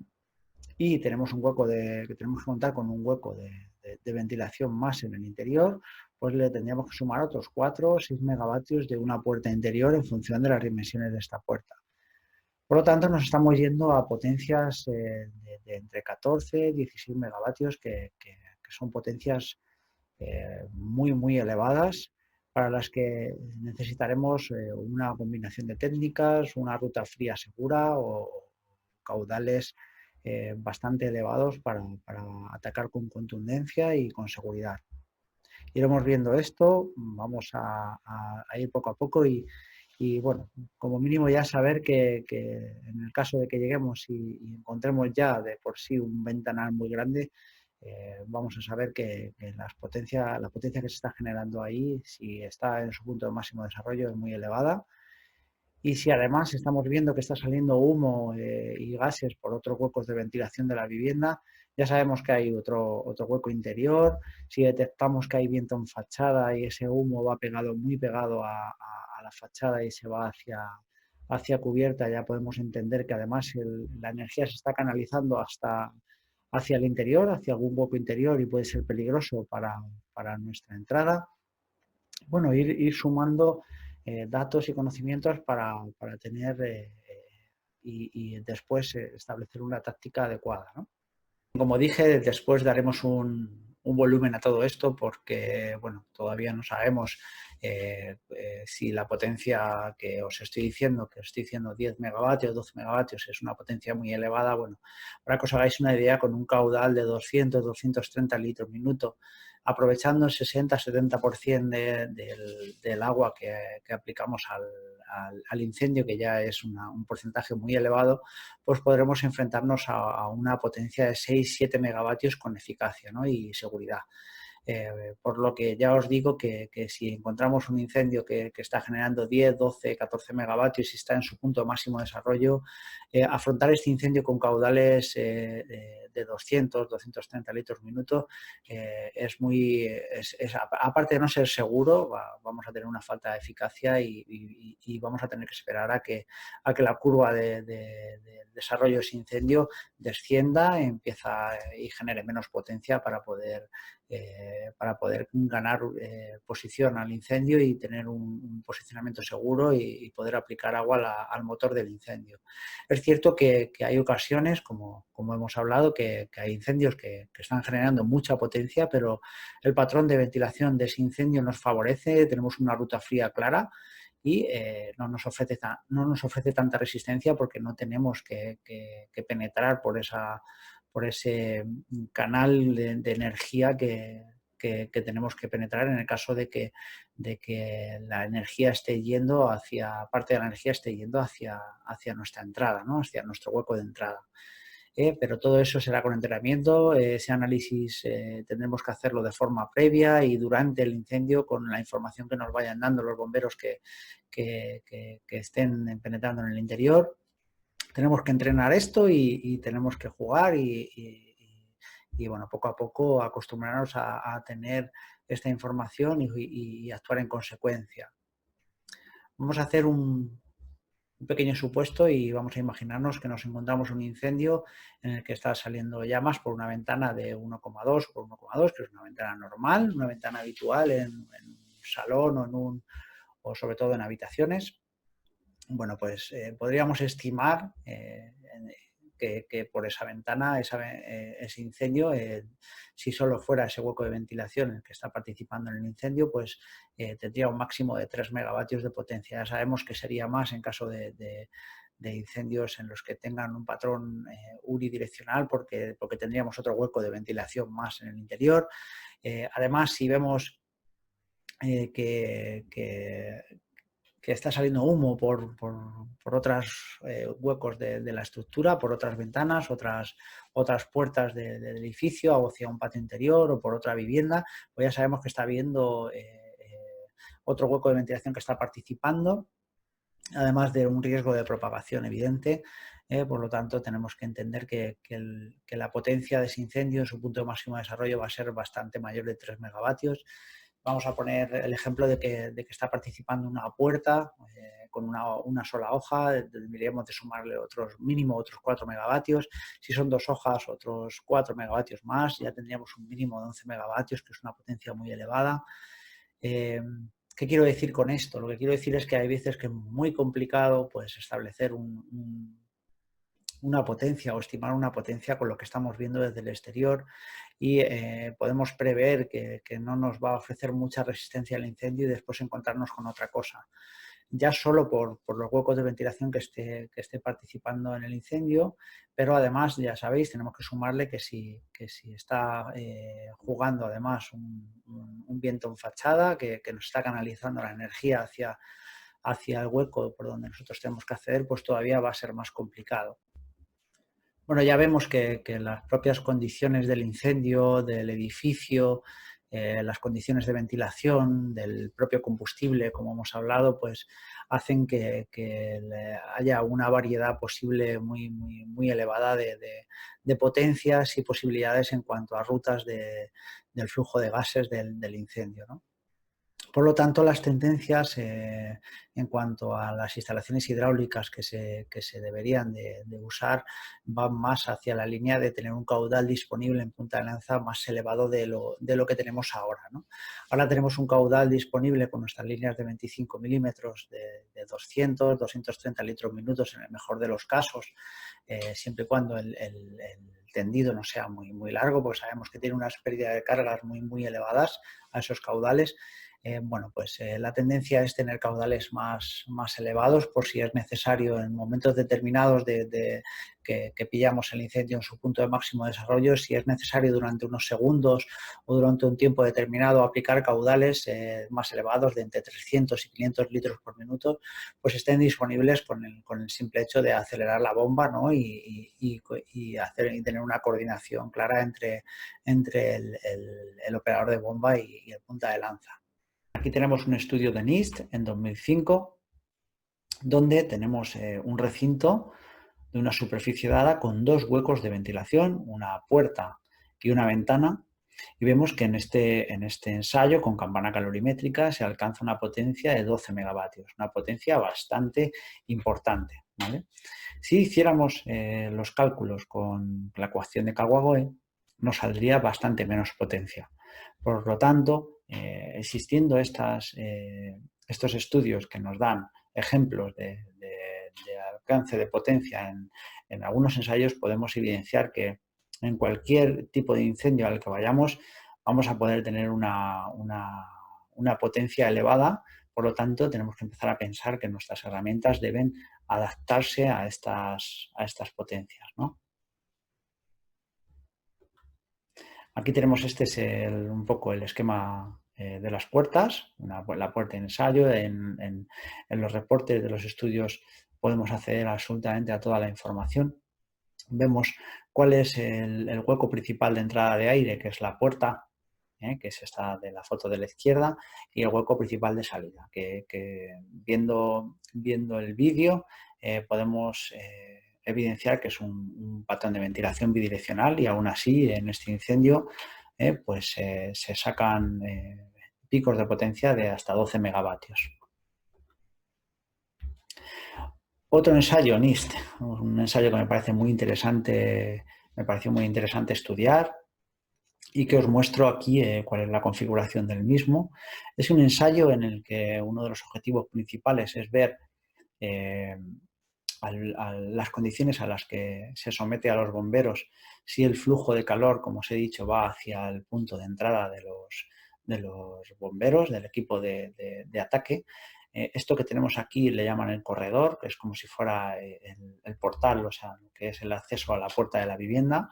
y tenemos que tenemos que contar con un hueco de ventilación más en el interior, pues le tendríamos que sumar otros 4 o 6 megavatios de una puerta interior en función de las dimensiones de esta puerta. Por lo tanto, nos estamos yendo a potencias de entre 14 y 16 megavatios, que son potencias muy, muy elevadas para las que necesitaremos una combinación de técnicas, una ruta fría segura o caudales bastante elevados para atacar con contundencia y con seguridad. Iremos viendo esto, vamos a ir poco a poco y, bueno, como mínimo ya saber que en el caso de que lleguemos y encontremos ya de por sí un ventanal muy grande, vamos a saber que la potencia que se está generando ahí, si está en su punto de máximo desarrollo, es muy elevada. Y si además estamos viendo que está saliendo humo y gases por otros huecos de ventilación de la vivienda, ya sabemos que hay otro hueco interior. Si detectamos que hay viento en fachada y ese humo va pegado, muy pegado a la fachada y se va hacia cubierta, ya podemos entender que además la energía se está canalizando hacia el interior, hacia algún hueco interior y puede ser peligroso para nuestra entrada. Bueno, ir sumando datos y conocimientos para tener y después establecer una táctica adecuada, ¿no? Como dije, después daremos un volumen a todo esto porque, bueno, todavía no sabemos si la potencia que os estoy diciendo, 10 megavatios, 12 megavatios, es una potencia muy elevada. Bueno, para que os hagáis una idea, con un caudal de 200, 230 litros minuto, aprovechando el 60-70% del agua que aplicamos al incendio, que ya es un porcentaje muy elevado, pues podremos enfrentarnos a una potencia de 6-7 megavatios con eficacia, ¿no? Y seguridad. Por lo que ya os digo que si encontramos un incendio que está generando 10, 12, 14 megavatios y está en su punto de máximo desarrollo, afrontar este incendio con caudales de 200, 230 litros minuto aparte de no ser seguro, vamos a tener una falta de eficacia y vamos a tener que esperar a que la curva de desarrollo de ese incendio descienda, y genere menos potencia para poder ganar posición al incendio y tener un posicionamiento seguro y poder aplicar agua al motor del incendio. Es cierto que hay ocasiones, como hemos hablado, que hay incendios que están generando mucha potencia, pero el patrón de ventilación de ese incendio nos favorece, tenemos una ruta fría clara y no nos ofrece tanta resistencia porque no tenemos que penetrar por ese canal de energía que tenemos que penetrar en el caso de que la energía esté yendo parte de la energía esté yendo hacia nuestra entrada, ¿no? Hacia nuestro hueco de entrada. pero todo eso será con entrenamiento. Ese análisis tendremos que hacerlo de forma previa y durante el incendio con la información que nos vayan dando los bomberos que estén penetrando en el interior. Tenemos que entrenar esto y tenemos que jugar y, bueno, poco a poco acostumbrarnos a tener esta información y actuar en consecuencia. Vamos a hacer un pequeño supuesto y vamos a imaginarnos que nos encontramos un incendio en el que está saliendo llamas por una ventana de 1,2 por 1,2, que es una ventana normal, una ventana habitual en un salón o sobre todo en habitaciones. Bueno, pues podríamos estimar que por esa ventana, ese incendio, si solo fuera ese hueco de ventilación en el que está participando en el incendio, pues tendría un máximo de 3 megavatios de potencia. Ya sabemos que sería más en caso de incendios en los que tengan un patrón unidireccional porque tendríamos otro hueco de ventilación más en el interior. Además, si vemos que está saliendo humo por otros huecos de la estructura, por otras ventanas, otras puertas del edificio o hacia un patio interior o por otra vivienda, pues ya sabemos que está habiendo otro hueco de ventilación que está participando, además de un riesgo de propagación evidente. Por lo tanto, tenemos que entender que la potencia de ese incendio en su punto de máximo desarrollo va a ser bastante mayor de 3 megavatios. Vamos a poner el ejemplo de que está participando una puerta con una sola hoja, deberíamos de sumarle mínimo otros 4 megavatios. Si son 2 hojas, otros 4 megavatios más, ya tendríamos un mínimo de 11 megavatios, que es una potencia muy elevada. ¿Qué quiero decir con esto? Lo que quiero decir es que hay veces que es muy complicado pues, establecer una potencia o estimar una potencia con lo que estamos viendo desde el exterior y podemos prever que no nos va a ofrecer mucha resistencia al incendio y después encontrarnos con otra cosa. Ya solo por los huecos de ventilación que esté participando en el incendio, pero además, ya sabéis, tenemos que sumarle que si está jugando además un viento en fachada que nos está canalizando la energía hacia el hueco por donde nosotros tenemos que acceder, pues todavía va a ser más complicado. Bueno, ya vemos que las propias condiciones del incendio, del edificio, las condiciones de ventilación, del propio combustible, como hemos hablado, pues hacen que haya una variedad posible muy elevada de potencias y posibilidades en cuanto a rutas del flujo de gases del incendio, ¿no? Por lo tanto, las tendencias en cuanto a las instalaciones hidráulicas que se deberían de usar van más hacia la línea de tener un caudal disponible en punta de lanza más elevado de lo que tenemos ahora, ¿no? Ahora tenemos un caudal disponible con nuestras líneas de 25 milímetros de 200, 230 litros minutos en el mejor de los casos, siempre y cuando el tendido no sea muy largo, porque sabemos que tiene unas pérdidas de cargas muy elevadas a esos caudales. Bueno, pues la tendencia es tener caudales más elevados por si es necesario en momentos determinados que pillamos el incendio en su punto de máximo desarrollo, si es necesario durante unos segundos o durante un tiempo determinado aplicar caudales más elevados de entre 300 y 500 litros por minuto, pues estén disponibles con el simple hecho de acelerar la bomba, ¿no? y tener una coordinación clara entre el operador de bomba y el punta de lanza. Aquí tenemos un estudio de NIST en 2005, donde tenemos un recinto de una superficie dada con 2 huecos de ventilación, una puerta y una ventana, y vemos que en este ensayo con campana calorimétrica se alcanza una potencia de 12 megavatios, una potencia bastante importante, ¿vale? Si hiciéramos los cálculos con la ecuación de Kawanoe, nos saldría bastante menos potencia. Por lo tanto, existiendo estos estudios que nos dan ejemplos de alcance de potencia en algunos ensayos, podemos evidenciar que en cualquier tipo de incendio al que vayamos vamos a poder tener una potencia elevada. Por lo tanto, tenemos que empezar a pensar que nuestras herramientas deben adaptarse a estas potencias, ¿no? Aquí tenemos, este es un poco el esquema de las puertas, la puerta de ensayo. En los reportes de los estudios podemos acceder absolutamente a toda la información. Vemos cuál es el hueco principal de entrada de aire, que es la puerta, que es esta de la foto de la izquierda, y el hueco principal de salida, que viendo el vídeo podemos evidenciar que es un patrón de ventilación bidireccional, y aún así en este incendio pues se sacan picos de potencia de hasta 12 megavatios. Otro ensayo, NIST, un ensayo que me pareció muy interesante estudiar, y que os muestro aquí cuál es la configuración del mismo. Es un ensayo en el que uno de los objetivos principales es ver las condiciones a las que se somete a los bomberos si el flujo de calor, como os he dicho, va hacia el punto de entrada de los bomberos, del equipo de ataque. Esto que tenemos aquí le llaman el corredor, que es como si fuera el portal, o sea, que es el acceso a la puerta de la vivienda.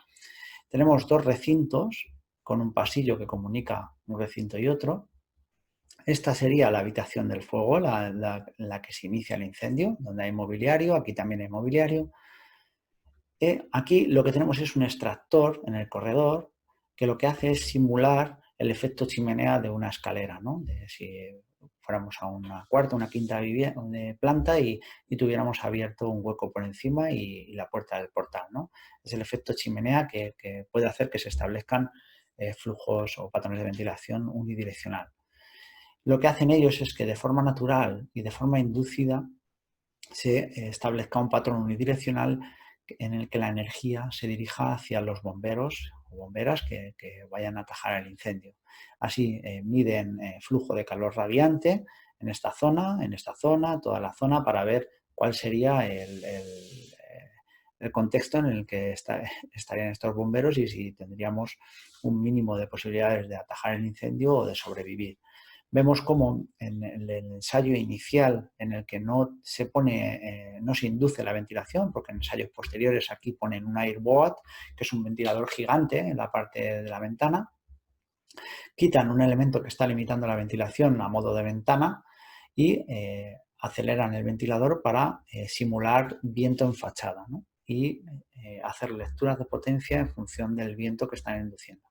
Tenemos dos recintos con un pasillo que comunica un recinto y otro. Esta sería la habitación del fuego, la que se inicia el incendio, donde hay mobiliario. Aquí también hay mobiliario. Aquí lo que tenemos es un extractor en el corredor que lo que hace es simular el efecto chimenea de una escalera, ¿no? Si fuéramos a una cuarta, una quinta planta y tuviéramos abierto un hueco por encima y la puerta del portal, ¿no? Es el efecto chimenea que puede hacer que se establezcan flujos o patrones de ventilación unidireccional. Lo que hacen ellos es que de forma natural y de forma inducida se establezca un patrón unidireccional en el que la energía se dirija hacia los bomberos o bomberas que vayan a atajar el incendio. Así miden flujo de calor radiante en esta zona, toda la zona, para ver cuál sería el contexto en el que estarían estos bomberos y si tendríamos un mínimo de posibilidades de atajar el incendio o de sobrevivir. Vemos cómo en el ensayo inicial, en el que no se induce la ventilación, porque en ensayos posteriores aquí ponen un airboat, que es un ventilador gigante en la parte de la ventana, quitan un elemento que está limitando la ventilación a modo de ventana y aceleran el ventilador para simular viento en fachada, ¿no? Y hacer lecturas de potencia en función del viento que están induciendo.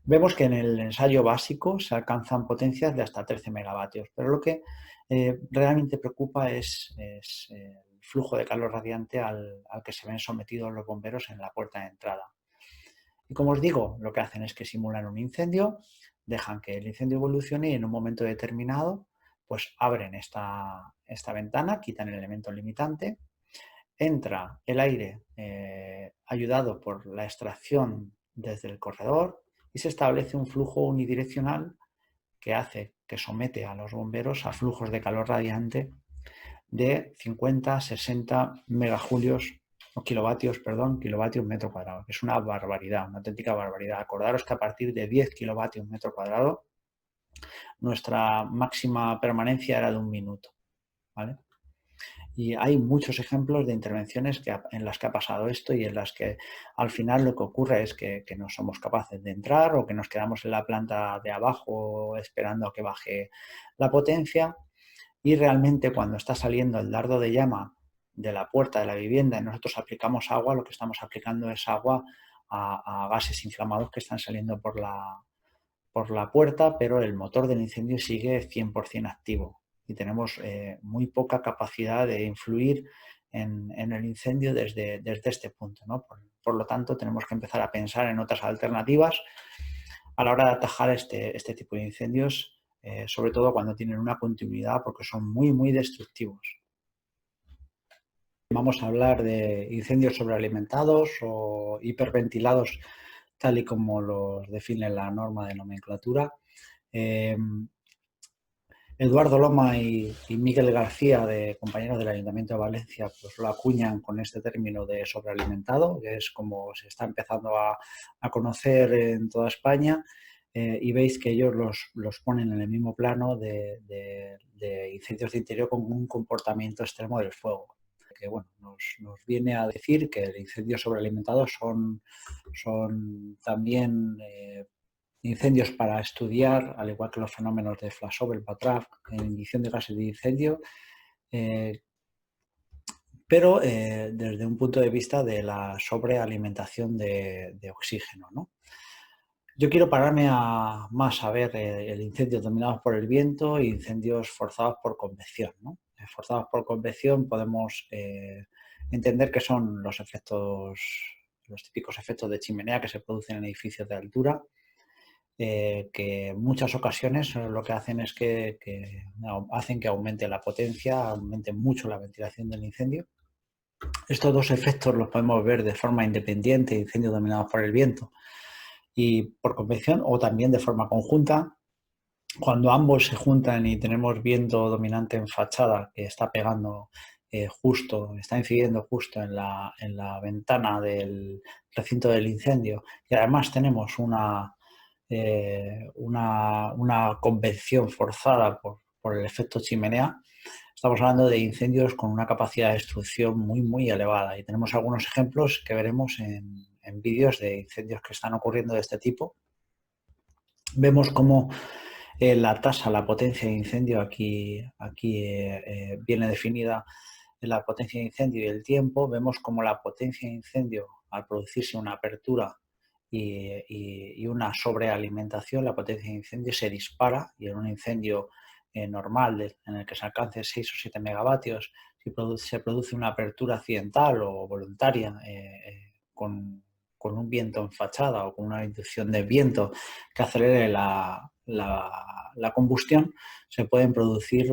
Vemos que en el ensayo básico se alcanzan potencias de hasta 13 megavatios, pero lo que realmente preocupa es el flujo de calor radiante al que se ven sometidos los bomberos en la puerta de entrada. Y como os digo, lo que hacen es que simulan un incendio, dejan que el incendio evolucione y en un momento determinado pues abren esta ventana, quitan el elemento limitante, entra el aire ayudado por la extracción desde el corredor y se establece un flujo unidireccional que hace que somete a los bomberos a flujos de calor radiante de 50, 60 megajulios o kilovatios metro cuadrado, que es una barbaridad, una auténtica barbaridad. Acordaros que a partir de 10 kilovatios metro cuadrado nuestra máxima permanencia era de 1 minuto, ¿vale? Y hay muchos ejemplos de intervenciones en las que ha pasado esto y en las que al final lo que ocurre es que no somos capaces de entrar o que nos quedamos en la planta de abajo esperando a que baje la potencia, y realmente cuando está saliendo el dardo de llama de la puerta de la vivienda y nosotros aplicamos agua, lo que estamos aplicando es agua a gases inflamados que están saliendo por la puerta, pero el motor del incendio sigue 100% activo y tenemos muy poca capacidad de influir en el incendio desde este punto, ¿no? Por lo tanto, tenemos que empezar a pensar en otras alternativas a la hora de atajar este tipo de incendios, sobre todo cuando tienen una continuidad, porque son muy, muy destructivos. Vamos a hablar de incendios sobrealimentados o hiperventilados, tal y como los define la norma de nomenclatura. Eduardo Loma y Miguel García, compañeros del Ayuntamiento de Valencia, pues lo acuñan con este término de sobrealimentado, que es como se está empezando a conocer en toda España, y veis que ellos los ponen en el mismo plano de incendios de interior con un comportamiento extremo del fuego. Que bueno, nos viene a decir que el incendio sobrealimentado son también incendios para estudiar, al igual que los fenómenos de flashover, batraf, ignición de gases de incendio, pero desde un punto de vista de la sobrealimentación de oxígeno, ¿no? Yo quiero pararme más a ver el incendios dominados por el viento e incendios forzados por convección, ¿no? Forzados por convección podemos entender que son los efectos, los típicos efectos de chimenea que se producen en edificios de altura, que en muchas ocasiones lo que hacen es que hacen que aumente la potencia, aumente mucho la ventilación del incendio. Estos dos efectos los podemos ver de forma independiente, incendios dominados por el viento y por convección, o también de forma conjunta. Cuando ambos se juntan y tenemos viento dominante en fachada que está pegando está incidiendo justo en la ventana del recinto del incendio, y además tenemos una convección forzada por el efecto chimenea, estamos hablando de incendios con una capacidad de destrucción muy, muy elevada. Y tenemos algunos ejemplos que veremos en vídeos de incendios que están ocurriendo de este tipo. Vemos cómo la tasa, la potencia de incendio, aquí viene definida en la potencia de incendio y el tiempo. Vemos cómo la potencia de incendio, al producirse una apertura y una sobrealimentación, la potencia de incendio se dispara, y en un incendio normal en el que se alcance 6 o 7 megavatios, si se produce una apertura accidental o voluntaria con un viento en fachada o con una inducción de viento que acelere la combustión, se pueden producir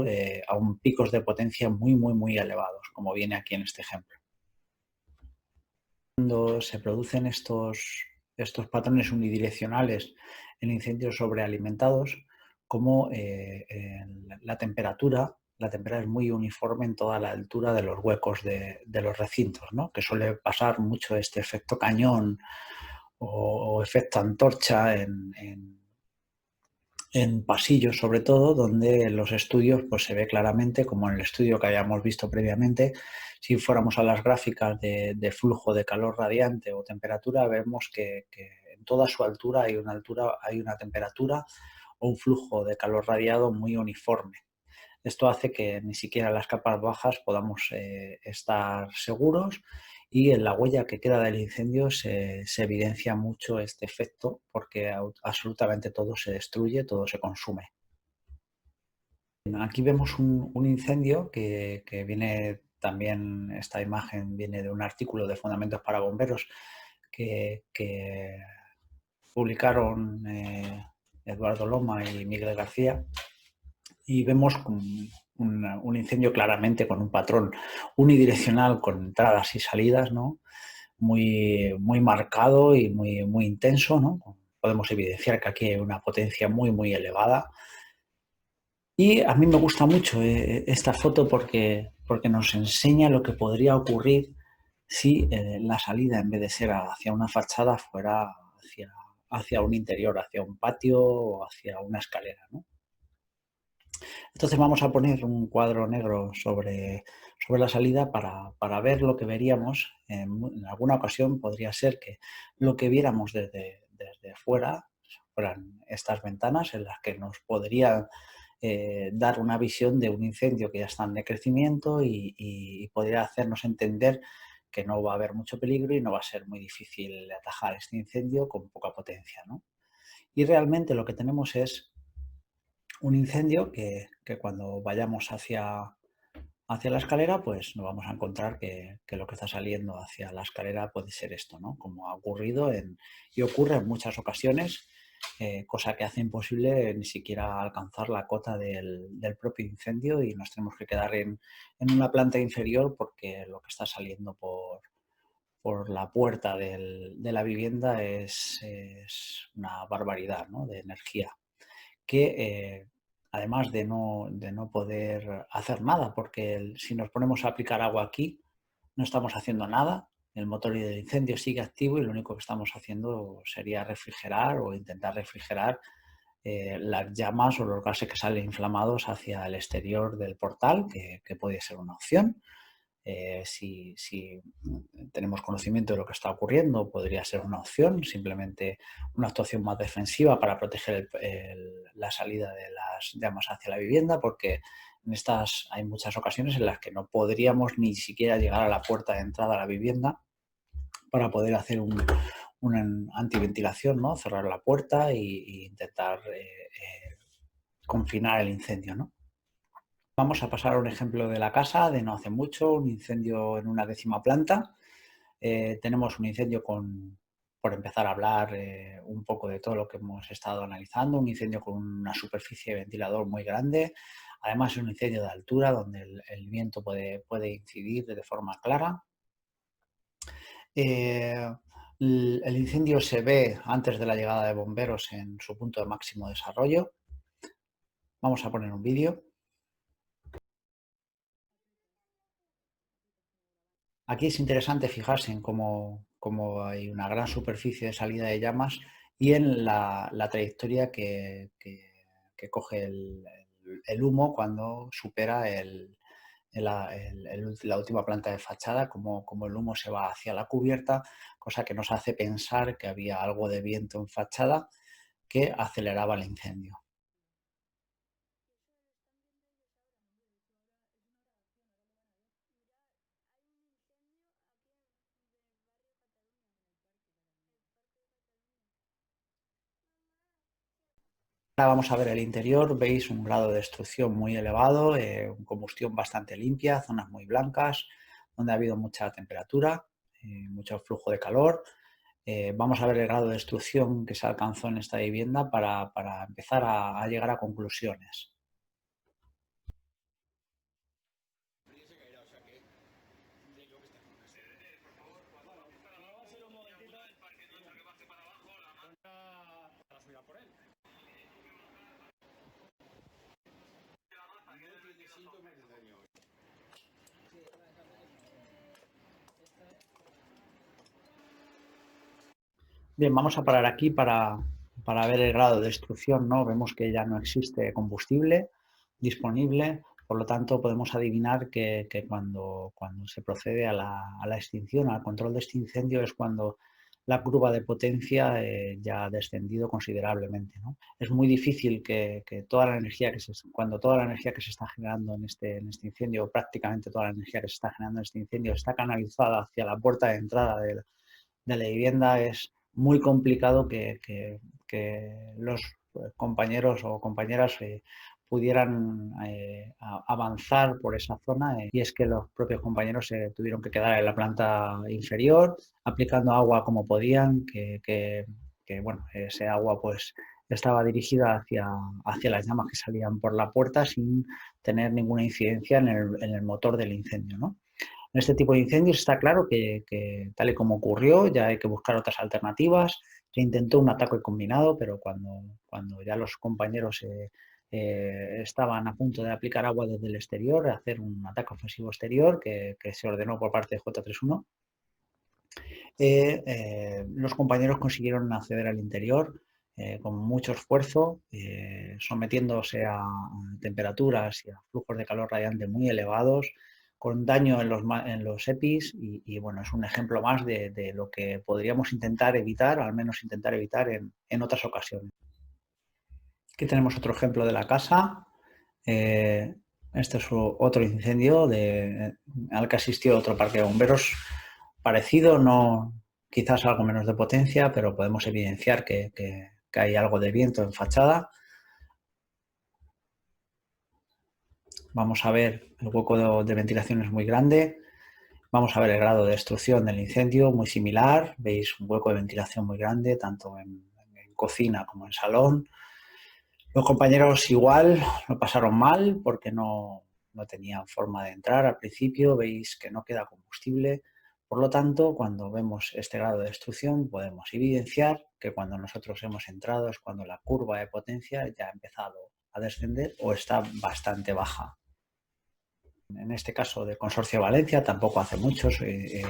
aún picos de potencia muy, muy, muy elevados, como viene aquí en este ejemplo. Cuando se producen estos patrones unidireccionales en incendios sobrealimentados, como la temperatura es muy uniforme en toda la altura de los huecos de los recintos, ¿no? Que suele pasar mucho este efecto cañón o efecto antorcha en pasillos, sobre todo, donde en los estudios pues, se ve claramente, como en el estudio que habíamos visto previamente. Si fuéramos a las gráficas de flujo de calor radiante o temperatura, vemos que en toda su altura hay una temperatura o un flujo de calor radiado muy uniforme. Esto hace que ni siquiera en las capas bajas podamos estar seguros, y en la huella que queda del incendio se evidencia mucho este efecto, porque absolutamente todo se destruye, todo se consume. Aquí vemos un incendio que viene también, esta imagen viene de un artículo de Fundamentos para Bomberos que publicaron Eduardo Loma y Miguel García, y vemos un incendio claramente con un patrón unidireccional, con entradas y salidas, ¿no? Muy, muy marcado y muy, muy intenso, ¿no? Podemos evidenciar que aquí hay una potencia muy, muy elevada. Y a mí me gusta mucho esta foto porque nos enseña lo que podría ocurrir si la salida, en vez de ser hacia una fachada, fuera hacia un interior, hacia un patio o hacia una escalera, ¿no? Entonces vamos a poner un cuadro negro sobre la salida para ver lo que veríamos. En alguna ocasión podría ser que lo que viéramos desde fuera fueran estas ventanas, en las que nos podría dar una visión de un incendio que ya está en decrecimiento, y podría hacernos entender que no va a haber mucho peligro y no va a ser muy difícil atajar este incendio con poca potencia, ¿no? Y realmente lo que tenemos es un incendio que cuando vayamos hacia la escalera, pues nos vamos a encontrar que lo que está saliendo hacia la escalera puede ser esto, ¿no? Como ha ocurrido y ocurre en muchas ocasiones, cosa que hace imposible ni siquiera alcanzar la cota del propio incendio, y nos tenemos que quedar en una planta inferior, porque lo que está saliendo por la puerta de la vivienda es una barbaridad, ¿no? De energía, que además de no poder hacer nada, porque si nos ponemos a aplicar agua aquí, no estamos haciendo nada, el motor del incendio sigue activo, y lo único que estamos haciendo sería refrigerar o intentar refrigerar las llamas o los gases que salen inflamados hacia el exterior del portal, que puede ser una opción. Si tenemos conocimiento de lo que está ocurriendo, podría ser una opción, simplemente una actuación más defensiva para proteger la salida de las llamas hacia la vivienda, porque En estas hay muchas ocasiones en las que no podríamos ni siquiera llegar a la puerta de entrada a la vivienda para poder hacer una antiventilación, ¿no? Cerrar la puerta e intentar confinar el incendio, ¿no? Vamos a pasar a un ejemplo de la casa de no hace mucho, un incendio en una 10ª planta. Tenemos un incendio por empezar a hablar un poco de todo lo que hemos estado analizando, un incendio con una superficie de ventilador muy grande. Además es un incendio de altura donde el viento puede incidir de forma clara. El incendio se ve antes de la llegada de bomberos en su punto de máximo desarrollo. Vamos a poner un vídeo. Aquí es interesante fijarse en cómo hay una gran superficie de salida de llamas y en la trayectoria que coge el humo cuando supera la última planta de fachada, como el humo se va hacia la cubierta, cosa que nos hace pensar que había algo de viento en fachada que aceleraba el incendio. Ahora vamos a ver el interior, veis un grado de destrucción muy elevado, combustión bastante limpia, zonas muy blancas, donde ha habido mucha temperatura, mucho flujo de calor. Vamos a ver el grado de destrucción que se alcanzó en esta vivienda para empezar a llegar a conclusiones. Bien, vamos a parar aquí para ver el grado de destrucción, ¿no? Vemos que ya no existe combustible disponible, por lo tanto podemos adivinar que cuando se procede a la extinción, al control de este incendio, es cuando la curva de potencia ya ha descendido considerablemente, ¿no? Es muy difícil que toda la energía cuando toda la energía que se está generando en este incendio, prácticamente toda la energía que se está generando en este incendio, está canalizada hacia la puerta de entrada de la vivienda, es muy complicado que los compañeros o compañeras pudieran avanzar por esa zona, y es que los propios compañeros se tuvieron que quedar en la planta inferior aplicando agua como podían, bueno, ese agua pues estaba dirigida hacia las llamas que salían por la puerta sin tener ninguna incidencia en el motor del incendio, ¿no? En este tipo de incendios está claro que tal y como ocurrió, ya hay que buscar otras alternativas. Se intentó un ataque combinado, pero cuando ya los compañeros estaban a punto de aplicar agua desde el exterior, hacer un ataque ofensivo exterior que se ordenó por parte de J31, los compañeros consiguieron acceder al interior con mucho esfuerzo, sometiéndose a temperaturas y a flujos de calor radiante muy elevados, con daño en los EPIs y bueno, es un ejemplo más de lo que podríamos intentar evitar, al menos intentar evitar en otras ocasiones. Aquí tenemos otro ejemplo de la casa. Este es otro incendio al que asistió otro parque de bomberos parecido, no, quizás algo menos de potencia, pero podemos evidenciar que hay algo de viento en fachada. Vamos a ver, el hueco de ventilación es muy grande. Vamos a ver el grado de destrucción del incendio, muy similar. Veis un hueco de ventilación muy grande, tanto en cocina como en salón. Los compañeros igual lo pasaron mal porque no tenían forma de entrar al principio. Veis que no queda combustible. Por lo tanto, cuando vemos este grado de destrucción, podemos evidenciar que cuando nosotros hemos entrado es cuando la curva de potencia ya ha empezado a descender o está bastante baja. En este caso de Consorcio Valencia, tampoco hace mucho de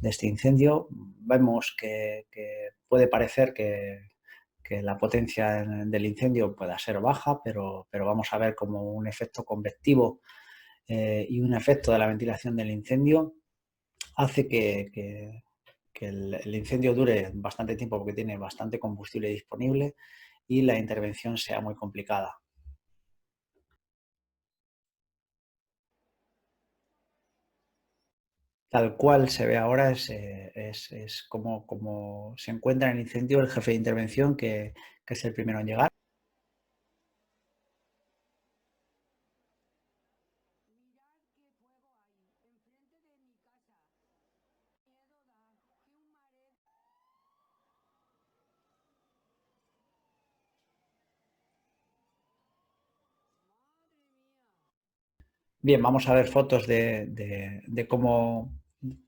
este incendio, vemos que puede parecer que la potencia del incendio pueda ser baja, pero vamos a ver como un efecto convectivo y un efecto de la ventilación del incendio hace que el incendio dure bastante tiempo porque tiene bastante combustible disponible y la intervención sea muy complicada. tal cual se ve ahora es como se encuentra en el incendio el jefe de intervención, que es el primero en llegar. Bien, vamos a ver fotos de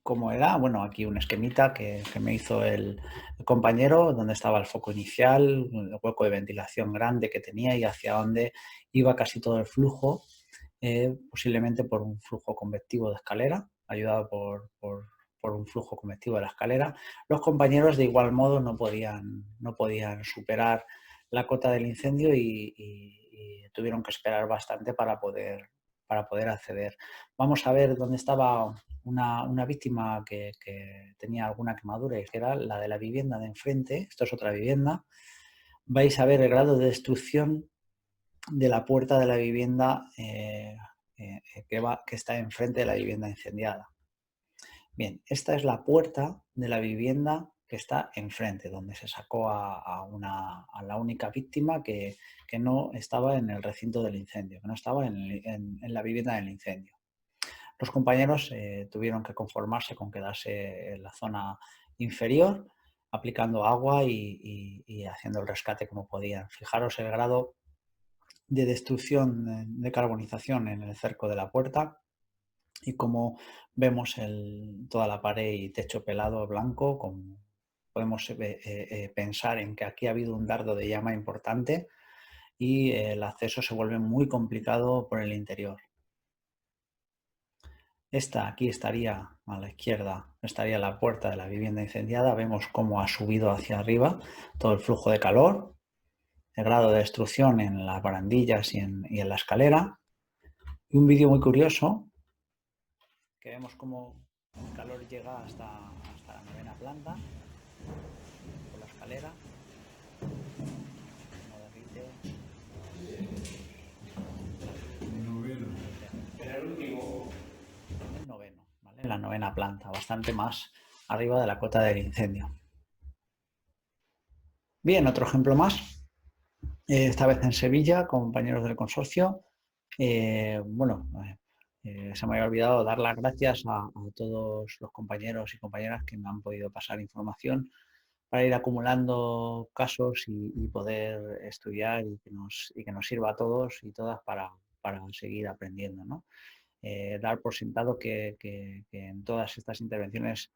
cómo era. Bueno, aquí un esquemita que me hizo el compañero, donde estaba el foco inicial, el hueco de ventilación grande que tenía y hacia dónde iba casi todo el flujo, posiblemente por un flujo convectivo de escalera, ayudado por un flujo convectivo de la escalera. Los compañeros, de igual modo, no podían superar la cota del incendio y tuvieron que esperar bastante para poder acceder. Vamos a ver dónde estaba una víctima que tenía alguna quemadura, y que era la de la vivienda de enfrente. Esto es otra vivienda. Vais a ver el grado de destrucción de la puerta de la vivienda que está enfrente de la vivienda incendiada. Bien, esta es la puerta de la vivienda que está enfrente, donde se sacó a la única víctima que no estaba en el recinto del incendio, que no estaba en la vivienda del incendio. Los compañeros tuvieron que conformarse con quedarse en la zona inferior, aplicando agua y haciendo el rescate como podían. Fijaros el grado de destrucción, de carbonización en el cerco de la puerta, y como vemos toda la pared y techo pelado blanco. Podemos pensar en que aquí ha habido un dardo de llama importante y el acceso se vuelve muy complicado por el interior. Esta aquí estaría a la izquierda, estaría la puerta de la vivienda incendiada. Vemos cómo ha subido hacia arriba todo el flujo de calor, el grado de destrucción en las barandillas y en la escalera. Y un vídeo muy curioso, que vemos cómo el calor llega hasta la novena planta, por la escalera, como derrite. En el noveno, ¿vale? En la novena planta, bastante más arriba de la cota del incendio. Bien, otro ejemplo más, esta vez en Sevilla, compañeros del consorcio. Se me había olvidado dar las gracias a todos los compañeros y compañeras que me han podido pasar información para ir acumulando casos y poder estudiar y que nos sirva a todos y todas para seguir aprendiendo, ¿no? Dar por sentado que en todas estas intervenciones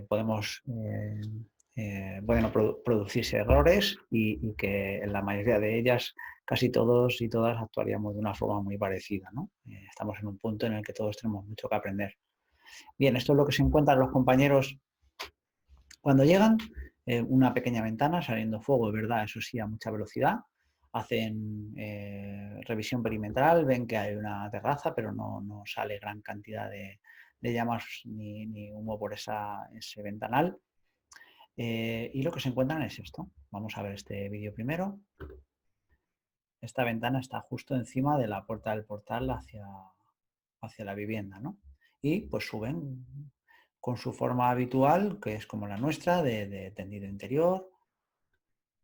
pueden producirse errores y que en la mayoría de ellas casi todos y todas actuaríamos de una forma muy parecida, ¿no? Estamos en un punto en el que todos tenemos mucho que aprender. Bien, esto es lo que se encuentran los compañeros cuando llegan. Una pequeña ventana saliendo fuego, es verdad, eso sí, a mucha velocidad. Hacen revisión perimetral, ven que hay una terraza, pero no sale gran cantidad de llamas ni humo por ese ventanal. Y lo que se encuentran es esto. Vamos a ver este vídeo primero. Esta ventana está justo encima de la puerta del portal hacia la vivienda, ¿no? Y pues suben con su forma habitual, que es como la nuestra, de tendido interior,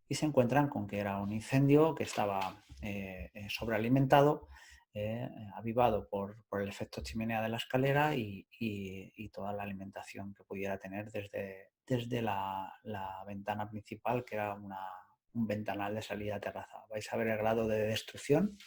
y se encuentran con que era un incendio que estaba sobrealimentado, avivado por el efecto chimenea de la escalera y toda la alimentación que pudiera tener desde la ventana principal, que era un ventanal de salida a terraza. Vais a ver el grado de destrucción.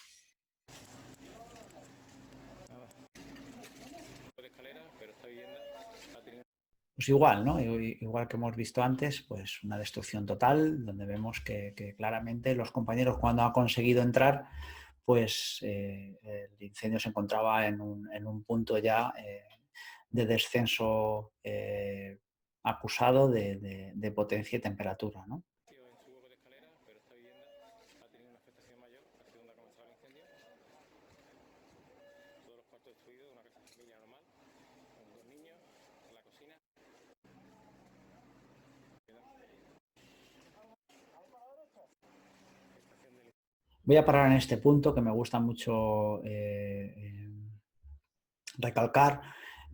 Pues igual, ¿no? Igual que hemos visto antes, pues una destrucción total, donde vemos que claramente los compañeros, cuando han conseguido entrar, pues el incendio se encontraba en un punto ya de descenso acusado de potencia y temperatura, ¿no? Voy a parar en este punto que me gusta mucho recalcar.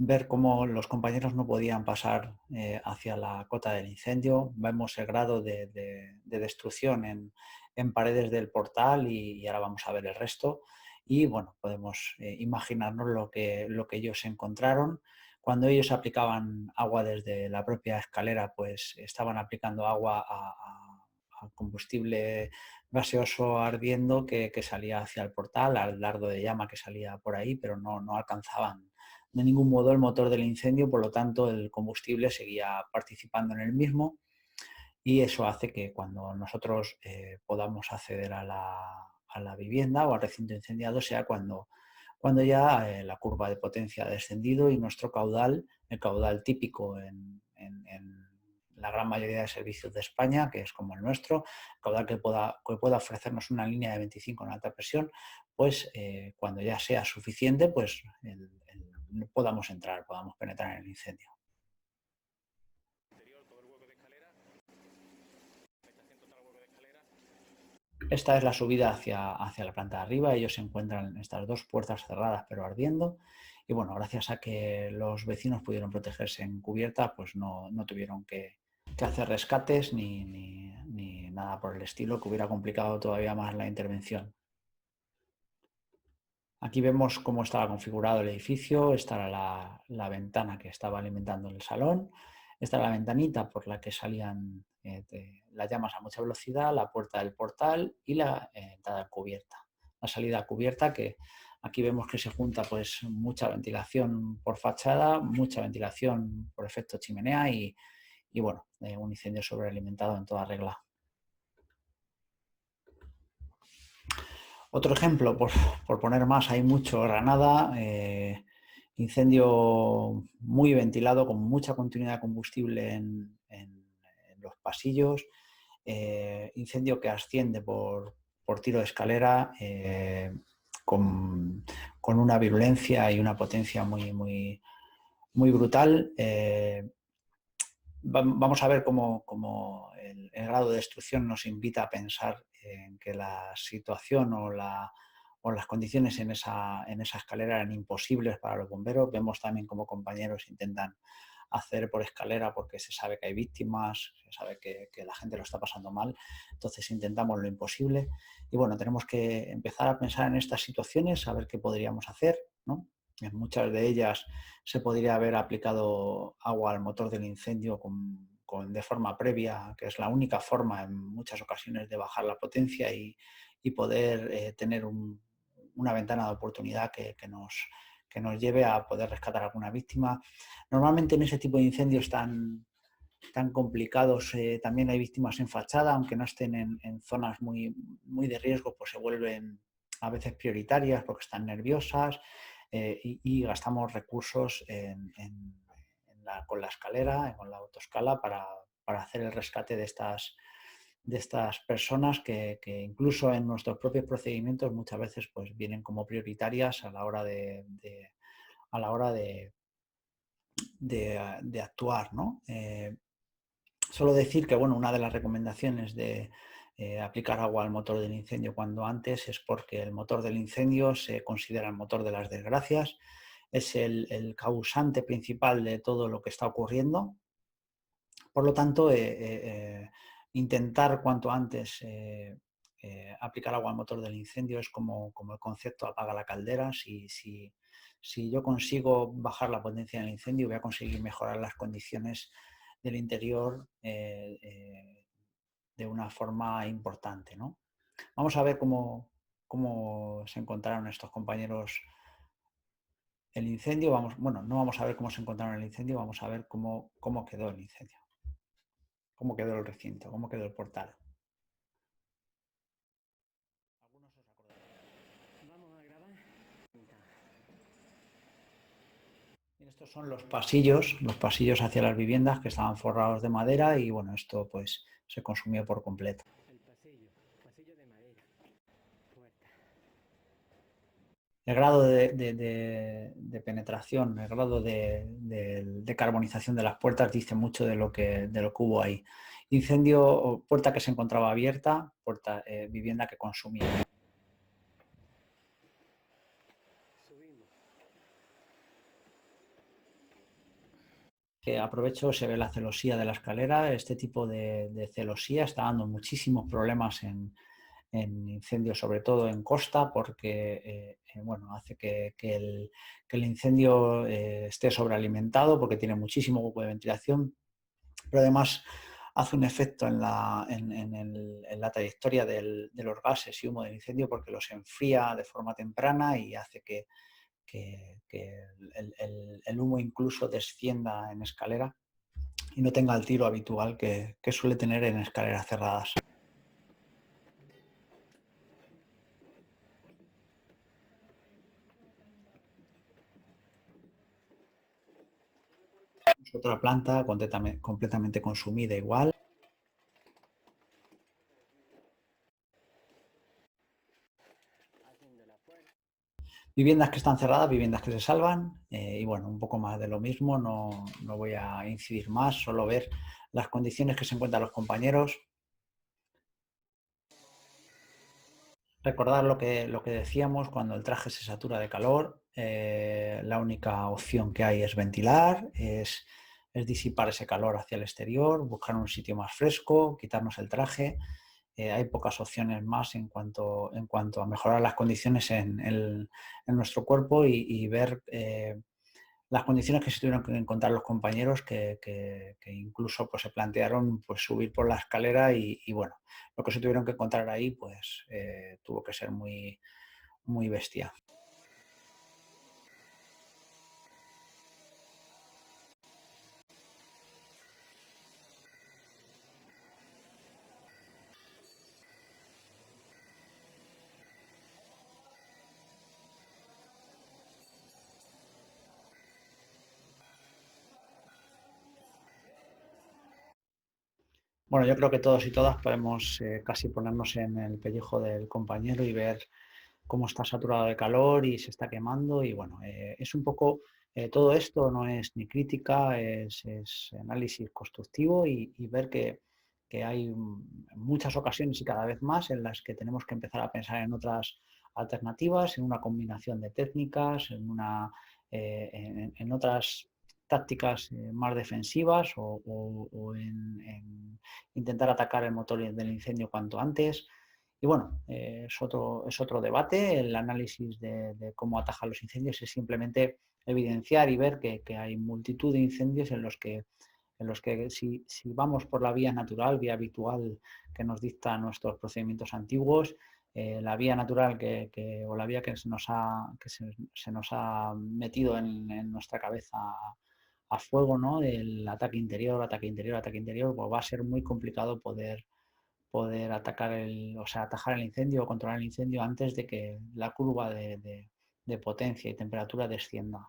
ver cómo los compañeros no podían pasar hacia la cota del incendio. Vemos el grado de destrucción en paredes del portal y ahora vamos a ver el resto. Y bueno, podemos imaginarnos lo que ellos encontraron. Cuando ellos aplicaban agua desde la propia escalera, pues estaban aplicando agua a combustible gaseoso ardiendo que salía hacia el portal, al dardo de llama que salía por ahí, pero no alcanzaban de ningún modo el motor del incendio, por lo tanto el combustible seguía participando en el mismo y eso hace que cuando nosotros podamos acceder a la vivienda o al recinto incendiado sea cuando ya la curva de potencia ha descendido y nuestro caudal, el caudal típico en la gran mayoría de servicios de España, que es como el nuestro, caudal que pueda ofrecernos una línea de 25 en alta presión, pues cuando ya sea suficiente, pues podamos entrar, podamos penetrar en el incendio. Esta es la subida hacia la planta de arriba. Ellos se encuentran en estas dos puertas cerradas pero ardiendo. Y bueno, gracias a que los vecinos pudieron protegerse en cubierta, pues no tuvieron que hacer rescates ni nada por el estilo que hubiera complicado todavía más la intervención. Aquí vemos cómo estaba configurado el edificio. Esta era la ventana que estaba alimentando el salón. Esta era la ventanita por la que salían las llamas a mucha velocidad, la puerta del portal y la entrada cubierta. La salida cubierta que aquí vemos que se junta pues mucha ventilación por fachada, mucha ventilación por efecto chimenea y bueno, un incendio sobrealimentado en toda regla. Otro ejemplo, por poner más, hay mucho Granada, incendio muy ventilado, con mucha continuidad de combustible en los pasillos, incendio que asciende por tiro de escalera, con una virulencia y una potencia muy brutal. Vamos a ver cómo el grado de destrucción nos invita a pensar en que la situación o las condiciones en esa escalera eran imposibles para los bomberos. Vemos también cómo compañeros intentan hacer por escalera porque se sabe que hay víctimas, se sabe que la gente lo está pasando mal, entonces intentamos lo imposible. Y bueno, tenemos que empezar a pensar en estas situaciones, a ver qué podríamos hacer, ¿no? En muchas de ellas se podría haber aplicado agua al motor del incendio de forma previa, que es la única forma en muchas ocasiones de bajar la potencia y poder tener una ventana de oportunidad que nos lleve a poder rescatar a alguna víctima. Normalmente en ese tipo de incendios tan complicados también hay víctimas en fachada, aunque no estén en zonas muy de riesgo, pues se vuelven a veces prioritarias porque están nerviosas. Y gastamos recursos con la escalera, con la autoescala para hacer el rescate de estas personas que incluso en nuestros propios procedimientos muchas veces pues vienen como prioritarias a la hora de actuar, ¿no? Solo decir que bueno, una de las recomendaciones de aplicar agua al motor del incendio cuando antes es porque el motor del incendio se considera el motor de las desgracias, es el causante principal de todo lo que está ocurriendo. Por lo tanto, intentar cuanto antes aplicar agua al motor del incendio es como el concepto apaga la caldera. Si yo consigo bajar la potencia del incendio, voy a conseguir mejorar las condiciones del interior de una forma importante, ¿no? Vamos a ver cómo se encontraron estos compañeros el incendio. Bueno, no vamos a ver cómo se encontraron el incendio, vamos a ver cómo quedó el incendio, cómo quedó el recinto, cómo quedó el portal. Algunos os acordaréis. Vamos a grabar. Estos son los pasillos hacia las viviendas que estaban forrados de madera y bueno, esto pues se consumió por completo. Pasillo de madera, puerta. El grado de penetración, el grado de carbonización de las puertas dice mucho de lo que hubo ahí. Incendio, puerta que se encontraba abierta, vivienda que consumía. Aprovecho, se ve la celosía de la escalera. Este tipo de celosía está dando muchísimos problemas en incendios, sobre todo en costa, porque bueno, hace que el incendio esté sobrealimentado porque tiene muchísimo hueco de ventilación, pero además hace un efecto en la trayectoria de los gases y humo del incendio porque los enfría de forma temprana y hace que el humo incluso descienda en escalera y no tenga el tiro habitual que suele tener en escaleras cerradas. Otra planta completamente consumida igual. Viviendas que están cerradas, viviendas que se salvan y bueno, un poco más de lo mismo, no voy a incidir más, solo ver las condiciones que se encuentran los compañeros. Recordar lo que decíamos, cuando el traje se satura de calor, la única opción que hay es ventilar, es disipar ese calor hacia el exterior, buscar un sitio más fresco, quitarnos el traje. Hay pocas opciones más en cuanto a mejorar las condiciones en nuestro cuerpo y ver las condiciones que se tuvieron que encontrar los compañeros que incluso pues, se plantearon pues, subir por la escalera y bueno, lo que se tuvieron que encontrar ahí pues tuvo que ser muy bestia. Bueno, yo creo que todos y todas podemos casi ponernos en el pellejo del compañero y ver cómo está saturado de calor y se está quemando. Y bueno, es un poco, todo esto no es ni crítica, es análisis constructivo y ver que hay muchas ocasiones y cada vez más en las que tenemos que empezar a pensar en otras alternativas, en una combinación de técnicas, en otras tácticas más defensivas o en intentar atacar el motor del incendio cuanto antes. Y bueno, es otro debate. El análisis de cómo atajar los incendios es simplemente evidenciar y ver que hay multitud de incendios en los que si vamos por la vía natural, vía habitual que nos dictan nuestros procedimientos antiguos, la vía natural o la vía que se nos ha metido en nuestra cabeza a fuego, ¿no? El ataque interior, ataque interior, ataque interior, pues va a ser muy complicado poder atacar o sea, atajar el incendio o controlar el incendio antes de que la curva de potencia y temperatura descienda.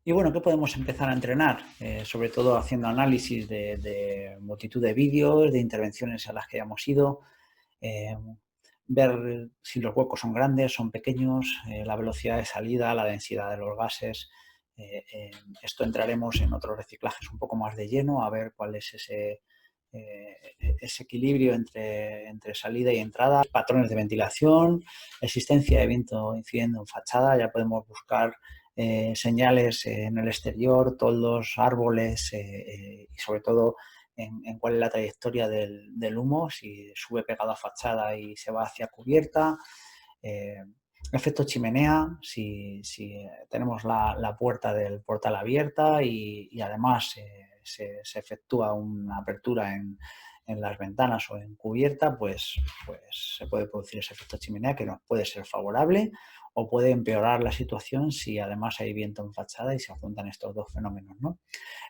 Y bueno, ¿qué podemos empezar a entrenar? Sobre todo haciendo análisis de multitud de vídeos, de intervenciones a las que hayamos ido, eh, ver si los huecos son grandes, son pequeños, la velocidad de salida, la densidad de los gases. Esto entraremos en otros reciclajes un poco más de lleno, a ver cuál es ese equilibrio entre salida y entrada, patrones de ventilación, existencia de viento incidiendo en fachada. Ya podemos buscar señales en el exterior, toldos, árboles y sobre todo en cuál es la trayectoria del humo, si sube pegado a fachada y se va hacia cubierta. Eh, Efecto chimenea, si tenemos la puerta del portal abierta y además se efectúa una apertura en las ventanas o en cubierta, pues se puede producir ese efecto chimenea que nos puede ser favorable o puede empeorar la situación si además hay viento en fachada y se juntan estos dos fenómenos, ¿no?